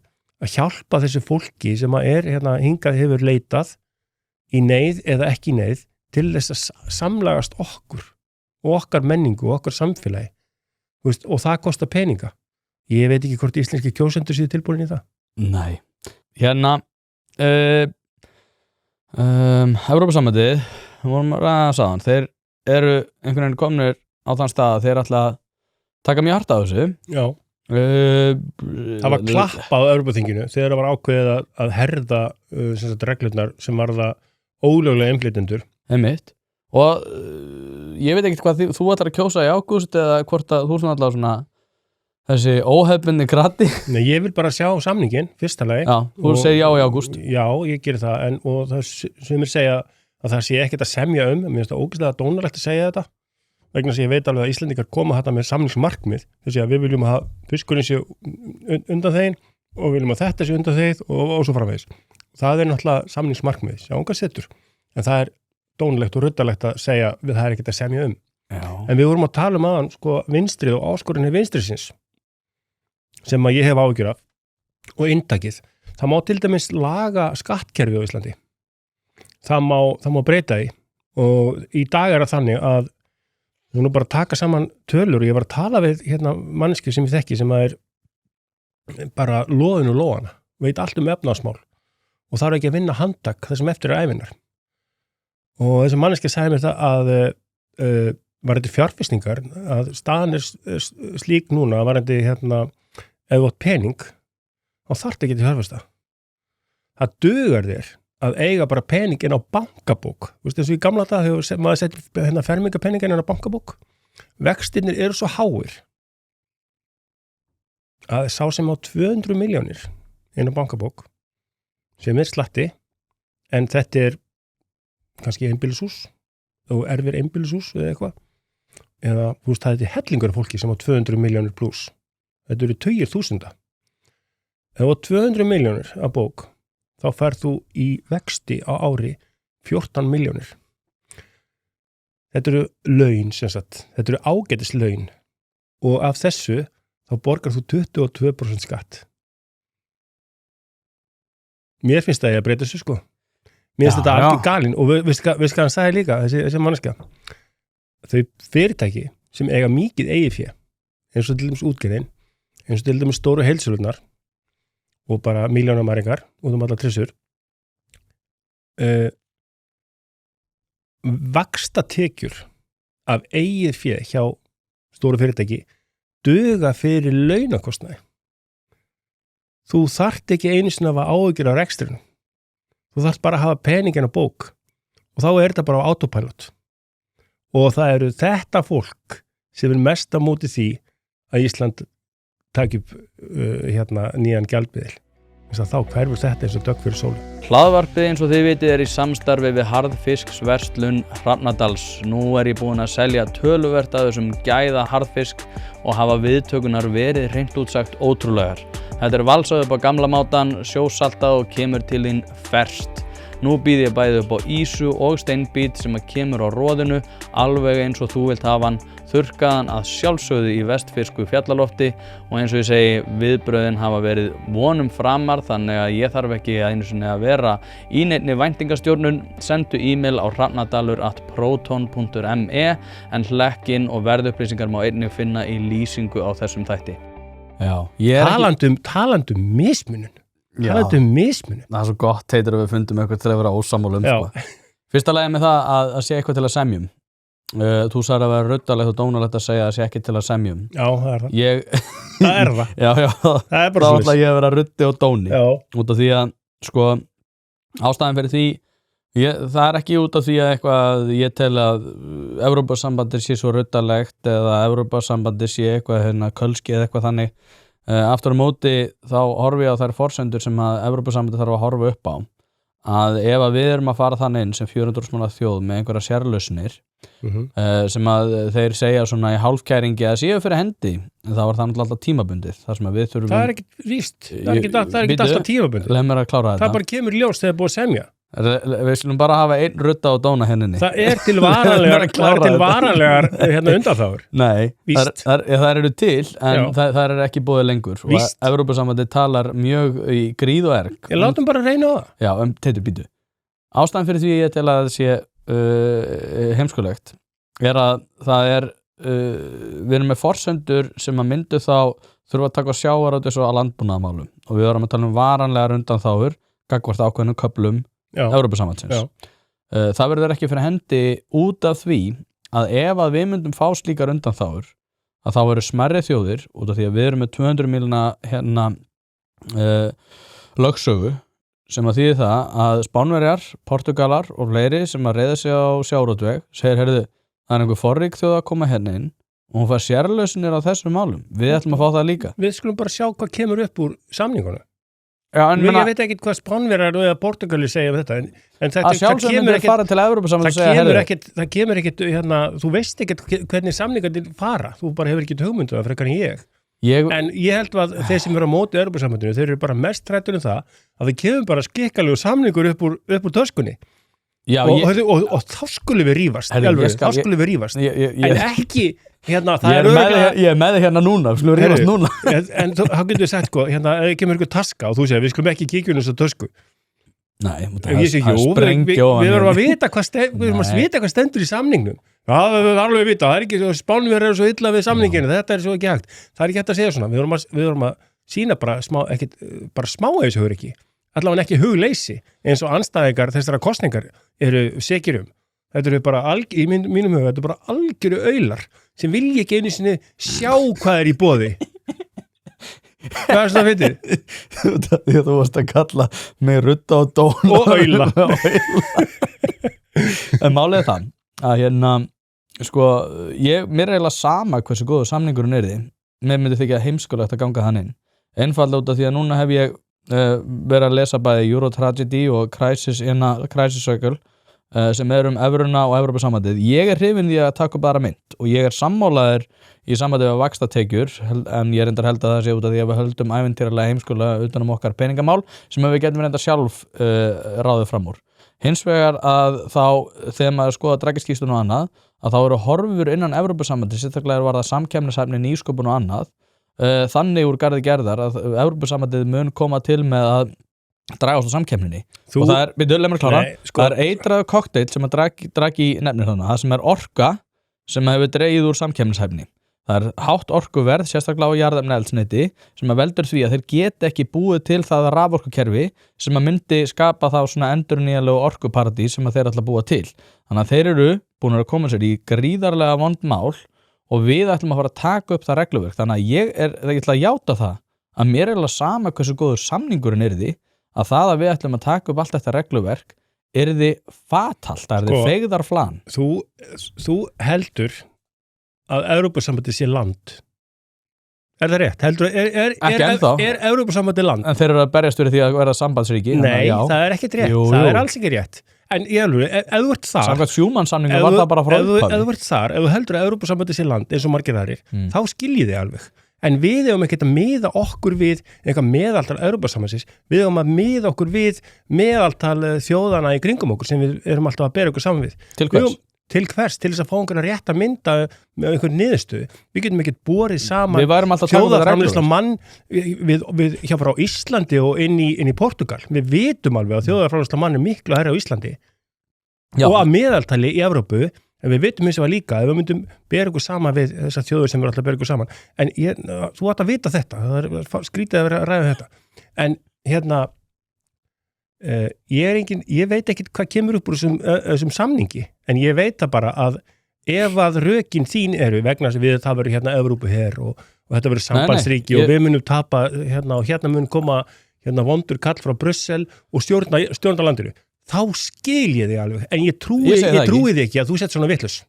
hjálpa þessu fólki sem að hingað hefur leitað í neyð eða ekki neyð til þess að samlagast okkur og okkar menningu og okkar samfélagi og það kostar peninga. Ég veit ekki hvort íslenski kjósendur séu tilbúin í það. Nei. Evrópusambandið, við vorum að sagðan, þeir eru einhvern veginn komnir á þann stað að þeir ætla að taka mjög hart á þessu. Já. Það var klappað á Evrópuþinginu þegar það var ákveðið að herða sem sagt, reglurnar sem varða ólöglega innflytjendur. Einmitt. Og ég veit ekkert hvað þú ætlar að kjósa í ágúst eða hvort að þú svona allavega svona þessi óhefbundni krati. Nei, ég vil bara sjá samningin, fyrsta lagi. Já, þú segir já í ágúst. Já, ég gerir það, og það sem ég segja að það sé ekkert að semja mér finnst það ógeðslega dónalegt að segja þetta, vegna þess að ég veit alveg að Íslendingar koma þetta með samningsmarkmið, þess að við viljum að fiskurinn sé undan þeim og viljum að þetta sé undan þeim og svo framvegis. Það er náttúrulega samningsmarkmið, sjáum hvað setur, en það er dónalegt og ruddalegt að segja við það er ekkert að semja Já. En við vorum að tala aðan sko vinstrið og áskorinni vinstrisins sem að ég hef áhyggjur af og inntakið. Það má til dæmis laga skattkerfi á Íslandi. Það má breyta því og í dag er það þannig að við nú bara taka saman tölur og ég var að tala við manneski sem ég þekki sem að er bara loðin og lóana, veit allt efnahagsmál og það er ekki að vinna handtak þessum eftir ævinnar. Og þessi manneski sagði mér það að var þetta fjárfestingar að staðan er slík núna að var þetta ef þú átt pening þá þarft ekki til fjárfesta. Það dugar þér að eiga bara peningin á bankabók. Þú veist, eins og í gamla dag þegar maður setti fermingapeningin á bankabók, vextirnir eru svo háir að sá sem á 200 milljónir inn á bankabók sem er slatti, en þetta er kannski einbýlishús og erfir einbýlishús eða eitthvað, eða þú veist, það er hellingur af fólki sem á 200 milljónir pluss. Þetta eru tugir þúsunda. Ef þú á 200 milljónir að bók, þá ferð þú í vexti á ári 14 milljónir. Þetta eru laun, sem sagt. Þetta eru ágætis laun. Og af þessu, þá borgar þú 22% skatt. Mér finnst það að breyta þessu, sko. Mér finnst þetta alveg galinn. Og við hvað hann sagði líka, þessi manneska. Þau fyrirtæki sem eiga mikið eigið fé, eins og til dæmis útgerðin, eins og til dæmis stóru heildsölunar og bara milljónamæringar út alla trissur, vaxtatekjur af eigið fé hjá stóru fyrirtæki duga fyrir launakostnaði. Þú þarft ekki einu sinni að hafa áhyggjur af rekstrinu. Þú þarft bara að hafa peningin á bók og þá er þetta bara á autopilot. Og það eru þetta fólk sem er mest á móti því að Ísland taki upp nýjan gjaldmiðil. Þá hverfur þetta eins og dögg fyrir sólu. Hlaðvarpið eins og þið vitið er í samstarfi við harðfisksverslun Hrafnadals. Nú er ég búinn að selja töluvert af þessum gæða harðfisk og hafa viðtökunar verið hreint útsagt ótrúlegar. Þetta er valsað upp á gamla mátan, sjósaltað og kemur til þín ferskt. Nú býð ég bæði upp á ísu og steinbít sem að kemur á roðinu, alveg eins og þú vilt hafa hann, þurrkaðan að sjálfsögðu í vestfirsku fjallalofti og eins og ég segi, viðbröðin hafa verið vonum framar þannig að ég þarf ekki einu sinni að vera í neinni væntingastjórnun. Sendu e-mail á hrafnadalur@proton.me en hlekkin og verðupplýsingar má einnig finna í lýsingu á þessum þætti. Já, Talandum mismunun. Talandum mismunun. Það er svo gott heitir að við fundum eitthvað til að vera ósammála sko. Fyrsta lagi með það að sé eitthvað til að semjum. Þú sagði að vera ruddalegt og dónalegt að segja að sé ekki til að semjum. Já, það er það. Það er það. Já, það er bara þá ætla ég að vera ruddi og dóni. Já. Út af því að, sko, ástæðan fyrir því, það er ekki út af því að eitthvað ég tel að Evrópusambandið sé svo ruddalegt eða Evrópusambandið sé eitthvað kölski eða eitthvað þannig. Aftur á móti þá horfi ég á þær forsendur sem að Evrópusambandið þarf að horfa upp á. Að ef að við erum að fara þannig inn sem 400 manna þjóð með einhverja sérlausnir sem að þeir segja svona í hálfkæringi að séu fyrir hendi, þá er það alltaf tímabundið þar sem að við þurfum. Það er ekkert víst, það er ekkert alltaf tímabundið. Leið mér að klára þetta. Það bara kemur ljós þegar búið að semja. Við skulum bara hafa einn rudda og dóna henninni. Það er til varanlegar undanþágur. Nei, það eru til en það er ekki búið lengur. Víst. Og Evrópusambandið talar mjög í gríð og erg. Ég látum bara reyna á það. Já, Teitur, býtu. Ástæðan fyrir því ég tel að það sé heimskulegt er að það er við erum með forsendur sem að myndu þá þurfa að taka sjávarútvegs og landbúnaðarmálum og við erum að tala varanlegar undanþágur gagnvart ákveðnum köflum Evrópusambandsins. Það verður ekki fyrir hendi út af því að ef að við myndum fá slíkar undanþágur að þá eru smærri þjóðir út af því að við erum með 200 mílna lögsögu sem að þýði það að Spánverjar, Portugalar og fleiri sem að reiða sig á sjávarútveg segir, heyrðu, það einhver forrík þjóð að koma hérna inn og hún fær sérlausnir á þessum málum. Við ætlum að fá það líka. Við skulum bara sjá hvað kemur upp úr samningunum. Já, en ég veit ekki hvað Spánverjar eða Portugali segja um þetta, en þetta að sjálfsögum fara til Evrópusambandsins og segja, það kemur ekkit hérna, þú veist ekkit hvernig samningarnir fara, þú bara hefur ekkit hugmyndu það frekar en en ég held að þeir sem eru á móti Evrópusambandinu, þeir eru bara mest hræddir um það að við kemum bara skikkalegu samningur upp úr töskunni. Já, og þá skulum við rífast, þá skulum við rífast, en ekki hérna, ég er með þig hérna núna, við skulum rífast núna. En þá getur við sagt, sko, hérna, ef kemur ykkur taska og þú segir, við skulum ekki kíkja um þessa tösku. Nei, við verðum að vita hvað stendur í samningnum. Já, við verðum alveg að vita, það er ekki, Spánverjar eru svo illa við samninginu, þetta er svo ekki hægt. Það er ekki hægt að segja svona, við verðum að sýna bara smá ef þessu ekki. Allavega ekki hugleysi, eins og andstæðingar þessara kosningar eru sekir um. Þetta eru bara, í mínum huga, þetta eru bara algjöru aular sem vilja ekki einu sinni sjá hvað er í boði. Hvað er það fyrir? Því að þú varst að kalla mig rudda og dóna. Og aula. En málið er það, að hérna, sko, mér er eiginlega sama hversu góður samningurinn er því. Mér myndi þykja heimskulegt að ganga hann inn. Einfallega út af því að núna hef ég verið að lesa bæði Eurotragedy og Crisis Circle sem er evruna og Evrópusambandið. Ég er hrifinn því að taka bara mynd og ég er sammálaður í sambandi við vaxtatekjur en ég reyndar held að það sé út af því að við höldum ævintýralega heimskulega utan okkar peningamál sem við getum reyndar sjálf ráðið fram úr. Hins vegar að þá þegar maður skoða Draghi-skýrsluna og annað að þá eru horfur innan Evrópusambandið sérstaklega var það samkeppnishæfni, nýsköpun og annað þannig úr garði gerðar að Evrópusambandið mun koma til með að dragast á samkeppninni og það er, við dölum að klára, það er eitraður kokteil sem að Draghi nefnir þannig, það sem er orka sem hefur dregið úr samkeppnishæfni. Það er hátt orkuverð, sérstaklega á jarðefnaeldsneyti sem að veldur því að þeir geta ekki búið til það raforkukerfi sem að myndi skapa þá svona endurnýjanlegu orkuparadís sem að þeir ætla að búa til. Þannig að þeir eru búin að koma sér í gríðarlega vond mál og við ætlum að fara að taka upp það regluverk. Þannig að ég ætla að játa það að mér er alveg sama hversu góður samningurinn yrði að það að við ætlum að taka upp allt þetta regluverk yrði fatalt, það yrði feigðarflan. Þú heldur að Evrópusambandið sé land. Er það rétt? Heldur, er Evrópusambandið land? En þeir eru að berjast fyrir því að verða sambandsríki. Nei, það er ekkert rétt. Það er alls ekki rétt. En ég alveg, ef þú ert þar samkvæmt Schumann-samningnum var það bara frá upphafi. Ef þú ert þar, ef þú heldur að Evrópusambandið sé land eins og margir þaðir, þá skiljið þið alveg. En við eigum ekki að miða okkur við eitthvað meðaltal Evrópusambandsins, við eigum að miða okkur við meðaltal þjóðana í kringum okkur sem við erum alltaf að bera okkur saman við. Til hvers? Til þess að fá einhverja rétt að mynda með einhver niðurstöðu. Við getum ekki borið saman þjóðarframleiðsla mann við hjá frá Íslandi og inn í Portugal. Við vitum alveg að þjóðarframleiðsla mann er miklu hærri á Íslandi. Já. Og að meðaltali í Evrópu, en við vitum eins og líka, ef við myndum bera okkur saman við þessar þjóður sem við alltaf bera okkur saman. En þú átt að vita þetta, það er skrítið að vera að ræða þetta. En hérna, ég veit ekki hvað kemur upp úr þessum samningi, en ég veit það bara að ef að rökin þín eru vegna þess að við það verður hérna Evrópuher og þetta verður sambandsríki og við munum tapa hérna og hérna mun koma hérna vondur kall frá Brussel og stjórna landinu, þá skil ég þig alveg, en ég trúi þig ekki að þú sett svona vitlaus.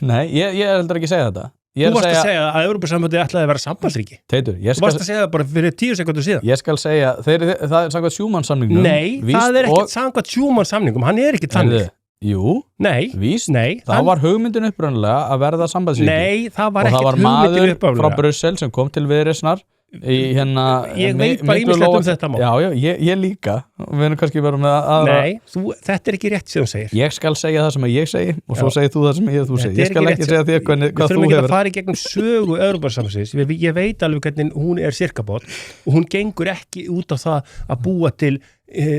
Nei, ég heldur ekki að segja þetta. Þú varst að segja að Evrópusambandið ætlaði að vera sambandsríki. Teitur, þú varst að segja það bara fyrir 10 sekundur síðan. Ég skal segja, það er samkvæmt Schumann-samningnum. Nei, það er ekkert samkvæmt Schumann-samningum, hann er ekki þannig. Jú, víst. Það var hugmyndin upprunalega að verða sambandsríki. Nei, það var ekkert hugmyndin upprunalega. Og það var maður frá Brussel sem kom til viðreisnar í hérna ég veit bara ýmislegt um þetta mál. Já, ég líka. Við erum kannski verið með aðra. Nei, þetta er ekki rétt sem þú segir. Ég skal segja það sem ég segi og svo segir þú það sem þú segir. Ég skal ekki segja þér hvað þú hefur. Við þurfum ekki að fara í gegnum sögu Evrópusambandsins. Ég veit alveg hvernig hún er sirkabót og hún gengur ekki út á það að búa til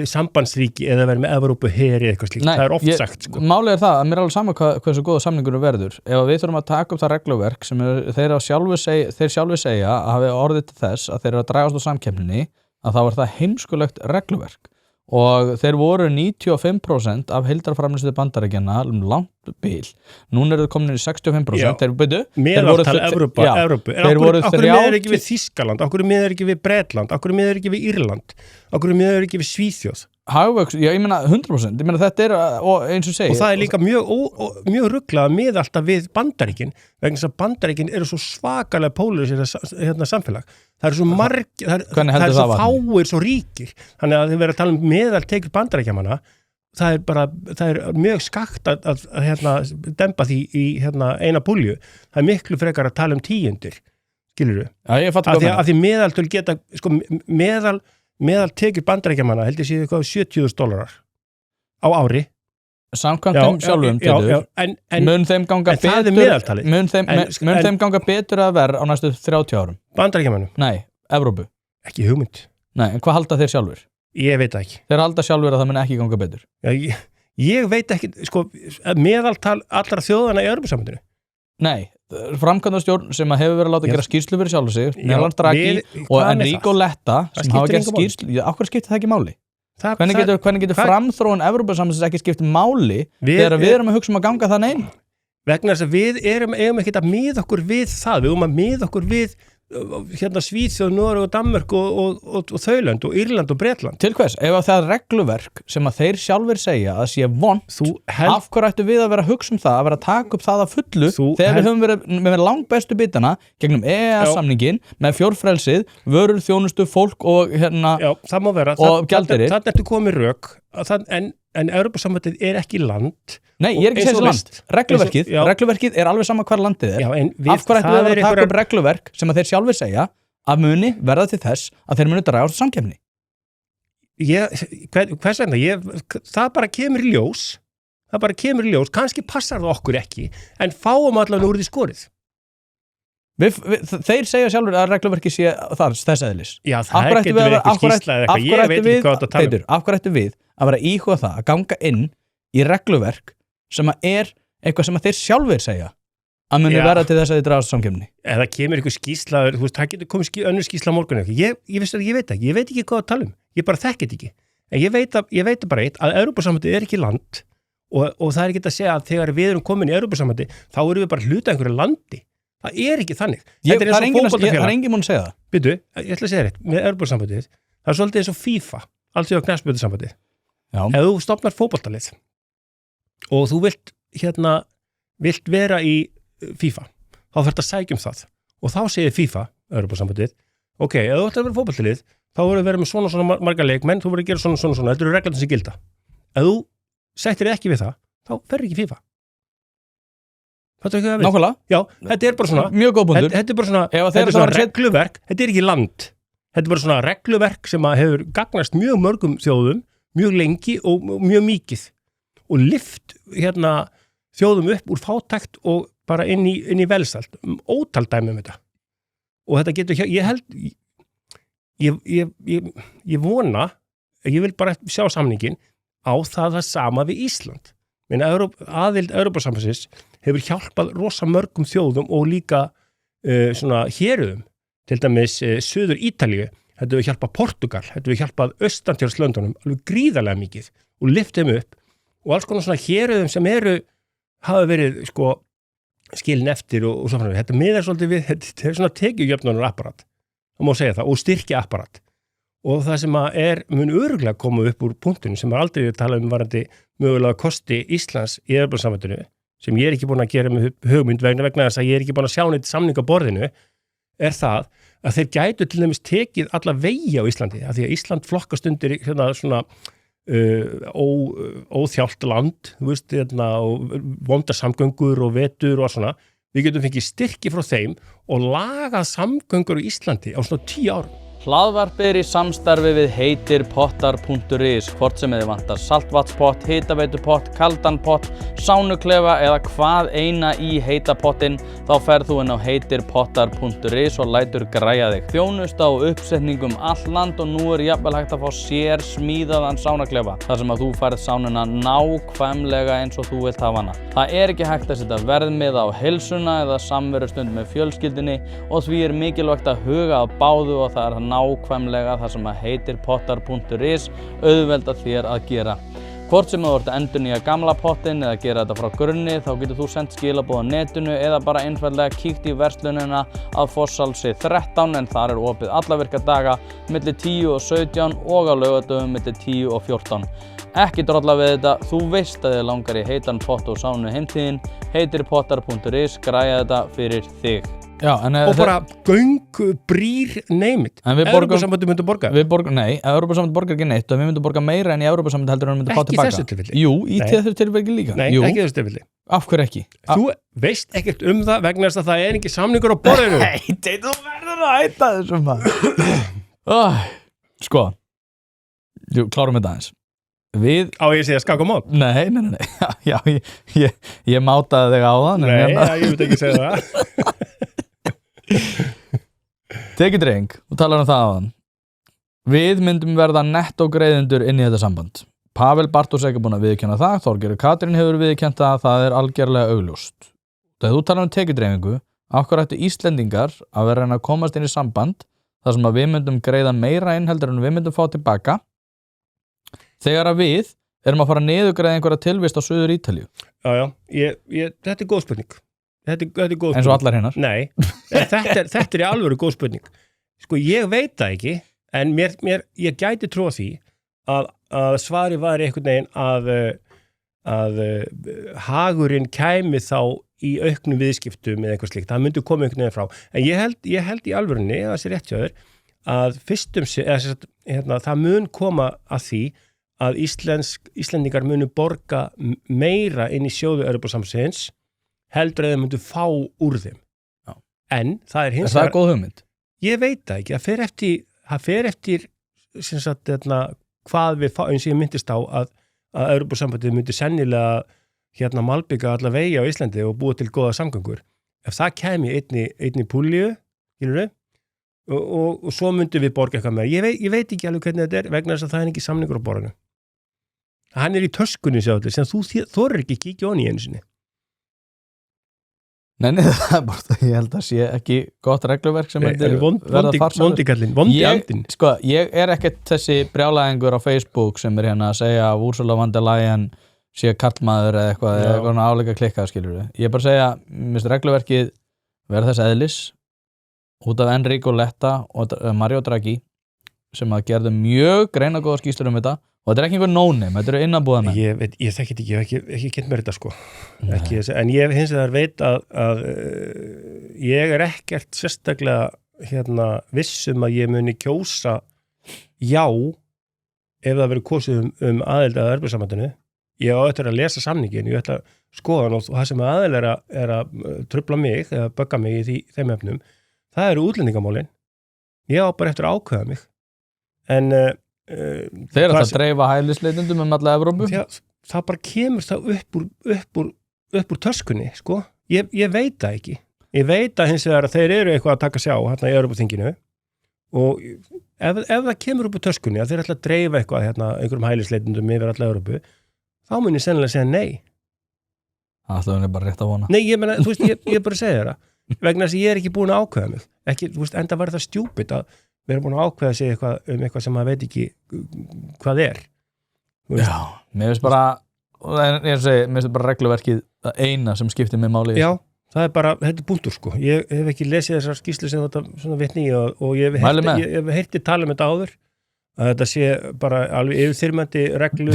sambandsríki eða vera með Evrópuher eða eitthvað slíkt. Það er oft sagt. Sko. Málið er það að mér er alveg sama hversu góða samningur verður. Ef við þurfum að taka upp það regluverk sem þeir sjálfur segja að hafi orðið til þess að þeir eru að dragast á samkeppninni, að þá er það heimskulegt regluverk og þeir voru 95% af heildarframleiðslu Bandaríkjanna langt bil. Núna eru þeir komin í 65%. Meðaltal Evrópu. En okkur miðar ekki við Þýskaland, okkur miðar ekki við Bretland, okkur miðar ekki við Írland, okkur miðar ekki við Svíþjóð. Hagvöxt, já, ég meina 100%. Ég meina þetta eins og segi. Og það líka mjög ruglað með alltaf við Bandaríkin, vegna þess að Bandaríkin eru svo svakalega polarisera samfélag. Það eru svo það er svo fáir, svo ríkir. Þannig að þið verða að tala meðaltekjur Bandaríkjamanna. Það er mjög skakt að dempa því í eina púlju. Það er miklu frekar að tala tíundir, skilurðu? Já, ég fatt að því meðaltöl geta, sko, meðal tekjur Bandaríkjamanna held ég sé eitthvað $70,000 á ári. Samkvæmt þeim sjálfum Pétur, mun þeim ganga betur mun þeim ganga betur að verð á næstu 30 árum. Bandaríkjamannum? Nei, Evrópu. Ekki hugmynd. Nei, en hvað halda þeir sjálfur? Ég veit það ekki. Þeir halda sjálfur að það mun ekki ganga betur. Já, ég veit ekki, sko, meðaltal allra þjóðana í Evrópusambandinu. Nei, framkvæmdastjórn sem hefur verið að láta gera skýrslu fyrir sjálf sig, meðal Draghi og Enrico Letta sem hafa gert skýrslu. Akkur skiptir það ekki máli? Hvernig getur framþróun Evrópusambandsins ekki skipt máli þegar við erum að hugsa að ganga þannig einn? Vegna þess að við eigum ekki að miða okkur við það, við að miða okkur við Svíþjóð, Noreg og Danmörk og Þauland og Írland og Bretland. Til hvers? Ef það er regluverk sem að þeir sjálfur segja að sé vont, af hverju ættu við að vera að hugsa það, að vera að taka upp það að fullu þegar við höfum verið með langbestu bitana gegnum EES-samningin með fjórfrelsið, vörur, þjónustu, fólk og Já, það má vera. Og gjaldeyri. Þannig ertu komið rök, en Evrópusambandið er ekki land. Nei, ég er ekki að segja land. Regluverkið er alveg sama hvar landið er. Af hverju ættu við að vera að taka upp regluverk sem að þeir sjálfur segja að muni verða til þess að þeir muni draga á samkeppni? Hvers vegna? Það bara kemur í ljós. Kannski passar það okkur ekki, en fáum allavega úr því skorið. Þeir segja sjálfur að regluverkið sé þess eðlis. Já, það getur verið eitthvað skýrsla eða eitthvað. Ég veit ekki hvað þetta tala um. Af hverju ættu við að vera íhuga það að ganga inn í regluverk sem að er eitthvað sem að þeir sjálfur segja að muni verða til þess að þið dragast samkeppni? Eða kemur eitthvað skýrsla, þú veist, það getur komið önnur skýrsla á morgun eitthvað. Ég veit ekki hvað að tala um. Ég bara þekki þetta ekki. En ég veit bara eitt að Evrópusambandið er ekki land og það er ekki að segja að þegar við erum komin í Evrópusambandið þá erum við bara hluta einhverju landi. Það er ekki þannig. Það er enginn mun að segja það. Bíddu, ég ætla að segja þetta, með Evrópusambandið, það er svolítið eins og FIFA, alþjóða knattspyrnusambandið. Ef þú stofnar fótboltalið og þú vilt vera í FIFA, þá þarf þetta að sækja það. Og þá segir FIFA, Evrópusambandið, ok, ef þú ætlar að vera fótboltalið, þá verður að vera með svona marga leikmenn, þú verður að gera svona, þetta eru reglurnar sem gilda. Ef þú settir ekki við það, þá ferð ekki FIFA. Nákvæmlega. Já, þetta er bara svona mjög góð punktur. Þetta er bara svona regluverk, þetta er ekki land. Þetta er bara svona regluverk sem hefur gagnast mjög mörgum þjóðum, mjög lengi og mjög mikið og lyft þjóðum upp úr fátækt og bara inn í velsæld, ótal dæmi um þetta. Og þetta getur, ég vona, ég vil bara sjá samningin á það sama við Ísland. Aðild Evrópusambandsins hefur hjálpað rosa mörgum þjóðum og líka svona héruðum, til dæmis Suður Ítalíu, þetta hefur hjálpað Portugal, þetta hefur hjálpað Austantjálslöndunum alveg gríðarlega mikið og lyft þeim upp og alls konar svona héruðum sem hafa verið skilin eftir og svo framvegis. Þetta miðar svolítið við, þetta er svona tekjujöfnunar apparat, það má segja það, og styrkja apparat. Og það sem mun örugglega koma upp úr punktunum sem aldrei að tala varandi mögulega kosti Íslands í Evrópusambandinu, sem ég er ekki búin að gera með hugmynd vegna þess að ég er ekki búin að sjá neitt samning á borðinu, er það að þeir gætu til dæmis tekið alla vegi á Íslandi, af því að Ísland flokkast undir svona óþjált land, þú veist, og vondar samgöngur og vetur og svona. Við getum fengið styrki frá þeim og lagað samgöngur á Íslandi á svona 10 árum. Hlaðvarpið er í samstarfi við heitirpottar.is, hvort sem þið vantar saltvatnspott, hitaveitupott, kaldan pott, sánuklefa eða hvað eina í heita pottinn, þá ferð þú inn á heitirpottar.is og lætur græja þig. Þjónusta og uppsetningum all land og nú er jafnvel hægt að fá sér smíðaðan sánuklefa, þar sem að þú færð sánuna nákvæmlega eins og þú vilt hafa hana. Það er ekki hægt að setja verðmiða á heilsuna eða samverustund með fjölskyldunni og því er mikilvægt að huga að báðu og það er nákvæmlega það sem að heitir pottar.is auðvelda þér að gera. Hvort sem þú ert að endurnýja gamla pottinn eða gera þetta frá grunni, þá getur þú sendt skilaboð á netinu eða bara einfaldlega kíkt í verslunina að Fosshálsi 13 en þar opið alla virka daga milli 10 og 17 og á laugardögum milli 10 og 14. Ekki drolla við þetta, þú veist að þið langar í heitan pott og sánu heimtíðin, heitir pottar.is, græja þetta fyrir þig. Já, og bara göng, brýr, neymit. Evrópusambandið myndi borga? Nei, Evrópusambandið borgar ekki neitt og við myndum borga meira en í Evrópusambandið heldur en við myndum fá tilbaka. Ekki þessu tilfelli? Jú, í þessu tilfelli líka. Nei, ekki þessu tilfelli. Af hverju ekki? Þú veist ekkert það vegna þess að það ekki samningur á borðinu. Nei, þú verður að hætta þessum maður. Sko, klárum þetta aðeins. Á ég segja skak og mát? Nei. Já, ég mátaði þig á það. Nei, ég veit ekki segja það. Tekið dreng og talar það á hann. Við myndum verða nettó greiðendur inn í þetta samband. Pavel Bartos ekki búin að viðurkenna það, Þorgerður Katrín hefur viðurkennt það er algerlega augljóst. Þegar þú talar tekið dreifingu, af hverju ættu Íslendingar að vera að komast inn í samband þar sem að við myndum greiða meira inn heldur en við myndum fá tilbaka þegar að við erum að fara niðurgreiða einhverja tilvist á Suður Ítalíu. Já, þetta er góð spurning. Þetta er góð spurning. Eins og allar hinnar? Nei, þetta er í alvöru góð spurning. Sko, ég veit það ekki, en ég gæti trúa því að svari var einhvern veginn að hagurinn kæmi þá í auknum viðskiptum eða eitthvað slíkt. Það myndi koma einhvern veginn frá. En ég held í alvörunni, það sé rétt hjá þér, að það mun koma að því að Íslendingar munu borga meira inn í sjóðu Evrópusambandsins heldur að þeir myndu fá úr þeim. Já. En það er hins vegar... Það er góð hugmynd? Ég veit það ekki. Það fer eftir hvað við fá, eins og ég myndist á að Evrópusambandið myndi sennilega malbika alla vegi á Íslandi og búa til góða samgöngur. Ef það kæmi einni púlíu, og svo myndi við borga eitthvað með. Ég veit ekki alveg hvernig þetta er vegna þess að það er ekki samningur á borðinu. Hann er í töskunni sjálfur sem þú þorir ekki kíkja onni í einu sinni. Nei, það er bara, ég held að sé ekki gott regluverk sem verða farsælur. Vondikallinn, vondi andinn. Sko, ég er ekkert þessi brjálæðingur á Facebook sem er að segja að Ursula von der Leyen sé karlmaður eða eitthvað áleika klikkað, skilur við. Ég er bara að segja, minnst regluverkið verða þess eðlis út af Enrico Letta og Mario Draghi sem að gerðu mjög greinagóða skýrslur þetta og þetta er ekki einhver no-name, þetta eru innanbúðana. Ég þekki þetta ekki, ég hef ekki kynnt mér þetta sko. En ég hins vegar veit að ég er ekkert sérstaklega vissum að ég muni kjósa já ef það verður kosið aðild að Evrópusambandinu. Ég á eftir að lesa samningin, ég ætla að skoða hann og það sem aðild er að trufla mig eða bögga mig í þeim efnum, það eru útlendingamálin. Ég á bara eftir að ákveða mig. En þeir eru að dreifa hælisleitendum alla Evrópu? Það bara kemur það upp úr töskunni, sko. Ég veit það ekki. Ég veit að hins vegar að þeir eru eitthvað að taka sjá í Evrópuþinginu og ef það kemur upp úr töskunni að þeir ætla að dreifa eitthvað einhverjum hælisleitendum yfir alla Evrópu, þá mun ég sennilega segja nei. Það er bara rétt að vona. Nei, ég meina, þú veist, ég bara segja það. Vegna þess að ég er ekki búin að ákveða mig. Ekki, þú veist, enda var það stjúpid að við erum búin að ákveða sig eitthvað sem maður veit ekki hvað er. Já, mér finnst bara regluverkið það eina sem skiptir mig máli. Já, það er bara, þetta er punktur sko. Ég hef ekki lesið þessar skýrslu sem þetta svona vitni í og ég hef heyrti tala um þetta áður að þetta sé bara alveg yfirþyrmandi reglu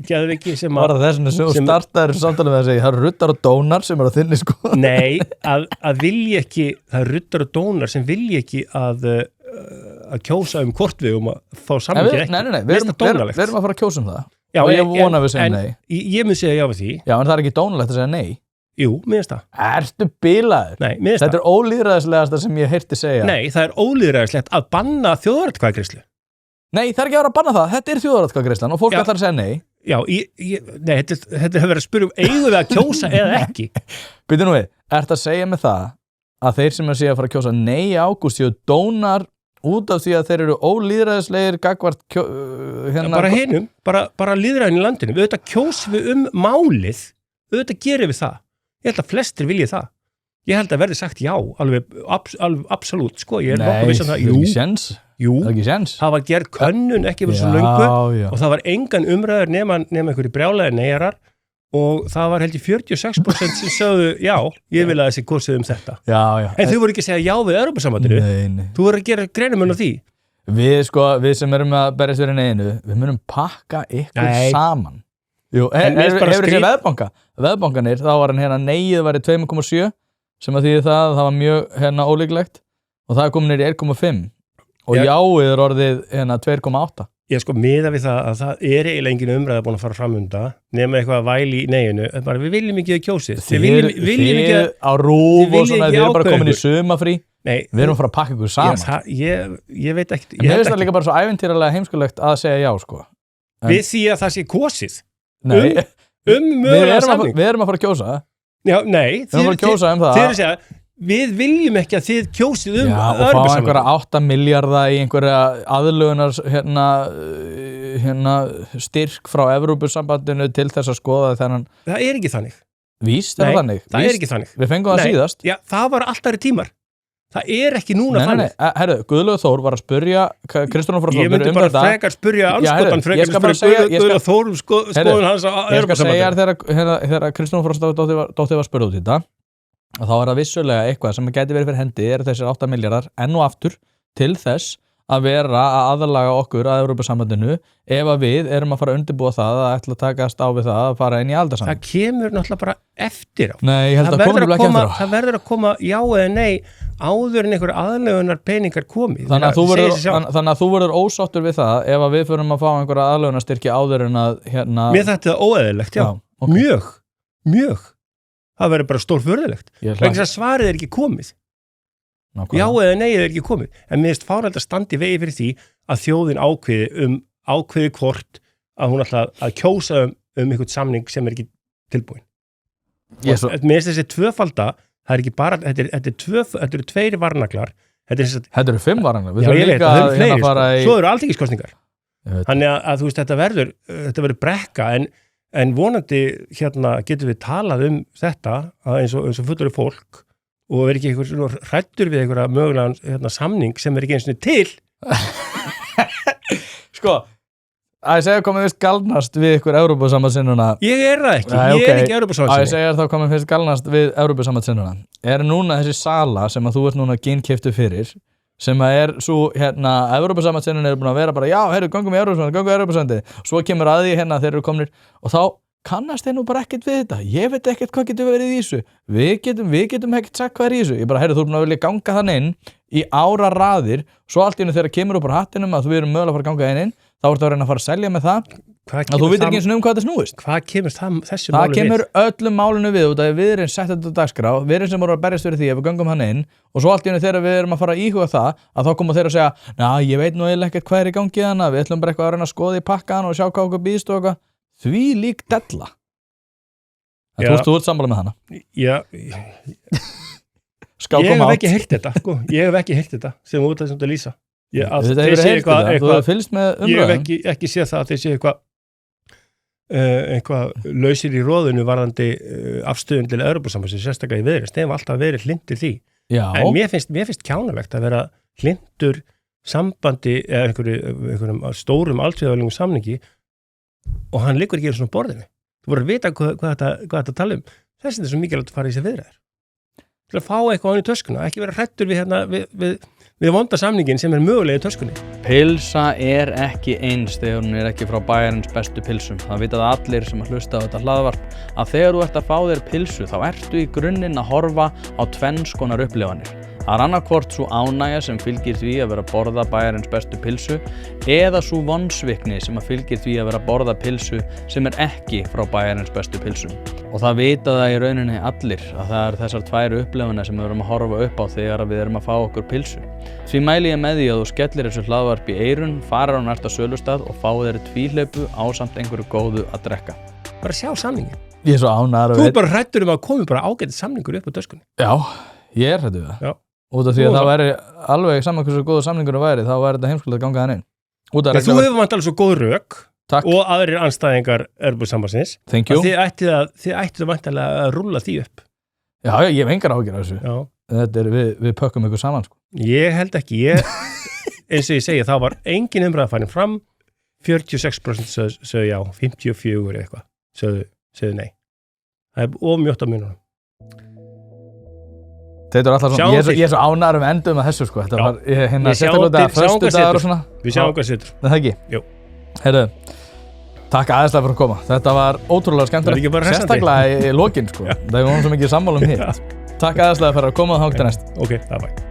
geðviki sem að... Var það þess að þú startaðir samtalið með að segja, það eru ruddar og dónar sem eru að þinni sko? Nei, að vilja ekki, það eru ruddar og dónar sem vilja ekki að kjósa hvort við að fá samvikið ekki. Nei, við erum að fara að kjósa það. Já, og ég vona við segjum nei. Ég mun segja já við því. Já, en það er ekki dónalegt að segja nei. Jú, mér finnst það. Ertu bilaður? Nei, mér finnst það. Þetta er ólýðræðislegasta sem ég heyrti segja. Nei, það er ólýðræðislegt að banna þjóðaratkvæðagreiðslu. Nei, það er ekki að vera að banna það. Þetta er þjóðaratkvæðagreiðslan og fólk ætlar að segja nei. Já, nei, þetta hefur verið að spyrja eigum við að kjósa eða ekki. Bíddu nú við, ertu að segja með það að þeir sem segja að fara að kjósa nei í ágúst séu dónar út af því að þeir eru ólýðræðislegir gagvart bara hinum, bara lýðræðin í landinu. Við auðvitað kjósum við málið, auðvitað gerum við það. Ég held að flestir vilji það. Ég held að verði sagt já, alveg absolutt, sko, ég Nei, nokkuð viss um það. það er ekki séns. Jú, Það er ekki séns. það var gerð könnun ekki fyrir svo löngu og það var engan umræður nema einhverju brjálæði neyjarar og það var held í 46% sem sögðu já, ég vil að þessi kosið þetta. Já. En þau voru ekki að segja já við Evrópusambandinu. Nei. Þú voru að gera greinum á því. Við sem erum að berjast fyrir neginu, við munum pakka ykkur saman. Jú, hefur þessi veðbankanir, þá var hann hérna neyið var í 2,7 sem að því það var mjög hérna ólíklegt og það er komin nýr í 1,5 og jáið er orðið hérna 2,8. Ég sko miða við það að það er eiginlega engin umræða búin að fara framunda nema eitthvað væli í neyinu, bara við viljum ekki að kjósið. Þið á rúf og svona, þið bara komin í sumafrí. Nei, við erum að fara að pakka ykkur saman. Ég veit ekki. Mér finnst það líka bara svo ævintýralega heimskulegt að segja já, sko. Við því að það sé kosið. Nei, mögulega samning. Við erum að fara að kjósa. Já, nei. Við erum að fara að kjósa það. Þið er að segja, við viljum ekki að þið kjósið og fá einhverja 8 milljarða í einhverja aðlögunar hérna styrk frá Evrópusambandinu til þess að skoða þennan. Það er ekki þannig. Víst er þannig. Það er ekki þannig. Við fengum það síðast. Já, það var alltaf tímar. Það er ekki núna þannig. Herru, Guðlaugur Þór var að spurja Kristján Frostadóttir Ég myndi bara frekar spurja anskotan frekar Guðlaugur Þór skoðun hans á Evrópusambandinu. Ég skal segja þegar Kristján Frostadóttir var spurð út í þetta og þá er það vissulega eitthvað sem gæti verið fyrir hendi er þessir 8 milljarðar enn og aftur til þess að vera að aðlaga okkur að Evrópusambandinu ef að við erum að fara að undirbúa það að ætla að takast á við það að fara inn í aldarsamning. Það kemur náttúrulega bara eftir á. Nei, ég held að komur ekki eftir á. Það verður að koma já eða nei áður en einhver aðlögunar peningar komið. Þannig að þú verður ósáttur við það ef að við förum að fá einhverja aðlögunarstyrki áður en að hérna... Mér þetta er óeðlilegt, já. Okay. Mjög. Það verður bara stórfurðulegt. Vegna að svarið er ekki komið. Já eða nei er ekki komið. En mér finnst fáránlegt að standi vegi fyrir því að þjóðin ákveði hvort að hún ætla að kjósa einhvern samning sem er ekki tilbúin. Mér finnst þessi tvöfalda, það er ekki bara, þetta eru 2 varnaglar. Þetta eru 5 varnaglar. Já, ég veit, það eru fleiri. Svo eru alþingiskosningar. Þannig að þú veist, þetta verður brekka en vonandi hérna getum við talað þetta eins og fullorðið fólk og verður ekki eitthvað hræddur við einhverja mögulega samning sem er ekki eins og til. Sko, að ég segja komið fyrst galnast við ykkur Evrópusambandssinnuna. Ég er það ekki, ég er ekki Evrópusambandssinnuna. Að ég segja þá komið fyrst galnast við Evrópusambandssinnuna. Er núna þessi sala sem að þú ert núna geinkeyptur fyrir, sem að er svo hérna, Evrópusambandssinnuna er búin að vera bara, já, göngum í Evrópusambandi, svo kemur að því hérna þeir eru komnir og þá kannast þeir nú bara ekkert við þetta. Ég veit ekkert hvað getur verið í þessu. Við getum ekkert sagt hvað er í þessu. Ég bara, þú er búin að vilja ganga þannig inn í áraraðir, svo allt í einu þegar kemur upp á hattinum að við erum mögulega að fara að ganga inn, þá ertu að reyna að fara að selja með það að þú veitir ekki eins og hvað þetta snúist. Hvað kemur þessu máli við? Það kemur öllum málinu við út að við erum sett þetta á dagskrá, við erum sem voru að berjast fyrir því að við göngum hann inn og svo allt í einu þegar við erum að fara að íhuga það að þá koma þeir að segja, ég veit nú eiginlega ekkert hvað er í gangi þarna, við ætlum bara eitthvað að reyna að skoða í pakkan og sjá hvað okkur býðst og eitthvað. Því lík della. Þú ert sammála með hana. Já. Ég hef ekki heyrt þetta, sko. Ég hef ekki heyrt þetta sem út að lýsa. Þú hefur fylgst með umræðum. Ég hef ekki séð það að þeir séu eitthvað lausir í róðinu varðandi afstöðun til Evrópusambandsins, sérstaklega í Viðreisn. Þeim alltaf verið hlindir því. Já. En mér finnst kjánalegt að vera hlindur sambandi eða einhverjum stórum alþjóðlegum samningi og hann liggur ekki eins og borðinu. Þú voru að vita hvað þetta tala um. Þess er svo mikilvægt að fara í þessi viðræður. Til að fá eitthvað án í töskuna, ekki vera hræddur við vonda samningin sem er mögulega í töskunni. Pilsa er ekki eins þegar hún er ekki frá bæjarins bestu pilsum. Það vita það allir sem að hlusta á þetta hlaðvarp að þegar þú ert að fá þér pilsu þá ertu í grunninn að horfa á tvenns konar upplifanir. Það er annarkvort svo ánægja sem fylgir því að vera að borða bæjarins bestu pilsu eða svo vonsvikni sem að fylgir því að vera að borða pilsu sem er ekki frá bæjarins bestu pilsum. Og það vita það í rauninni allir að það er þessar 2 upplifanir sem við erum að horfa upp á þegar við erum að fá okkur pilsu. Því mæli ég með því að þú skellir þessu hlaðvarp í eyrun, farir á næsta sölustað og fá þér tvíhlaupu ásamt einhverju góðu að drekka. Bara sjá samningin. Ég er svo ánægður. Þú er bara hræddur að komi bara ágætis samningur upp á töskunni. Já, ég er hræddur við það. Já. Út af því að það væri alveg saman hversu góðu samningur væri, þá væri þetta heimskulegt að ganga þannig inn. Þú hefur vantalið svo góð rök og aðrir andstæðingar Evrópusambandsins. Thank you. Þið ættið að vantalega að rúlla því upp. Já, ég hef engar áhyggjur af þessu. Já. Þetta við pökkum ykkur saman, sko. Ég held ekki, eins og ég segi, það var engin umræða farin fram, 46% sögðu já, 54 eitthvað, sögðu nei. Það er ofmjótt á mununum. Þetta er alltaf svona, ég er svo ánægður endum að þessu, sko. Þetta var, sérstaklega föstudagur og svona. Við sjáum hvað situr. Það ekki? Jú. Heyrðu, takk aðeinslega fyrir að koma. Þetta var ótrúlega skemmtilegt. Sérstaklega í lokin, sko. Það er svo mikið sammála hitt. Takk aðeinslega fyrir að koma og þangað til næst. Ok, það var.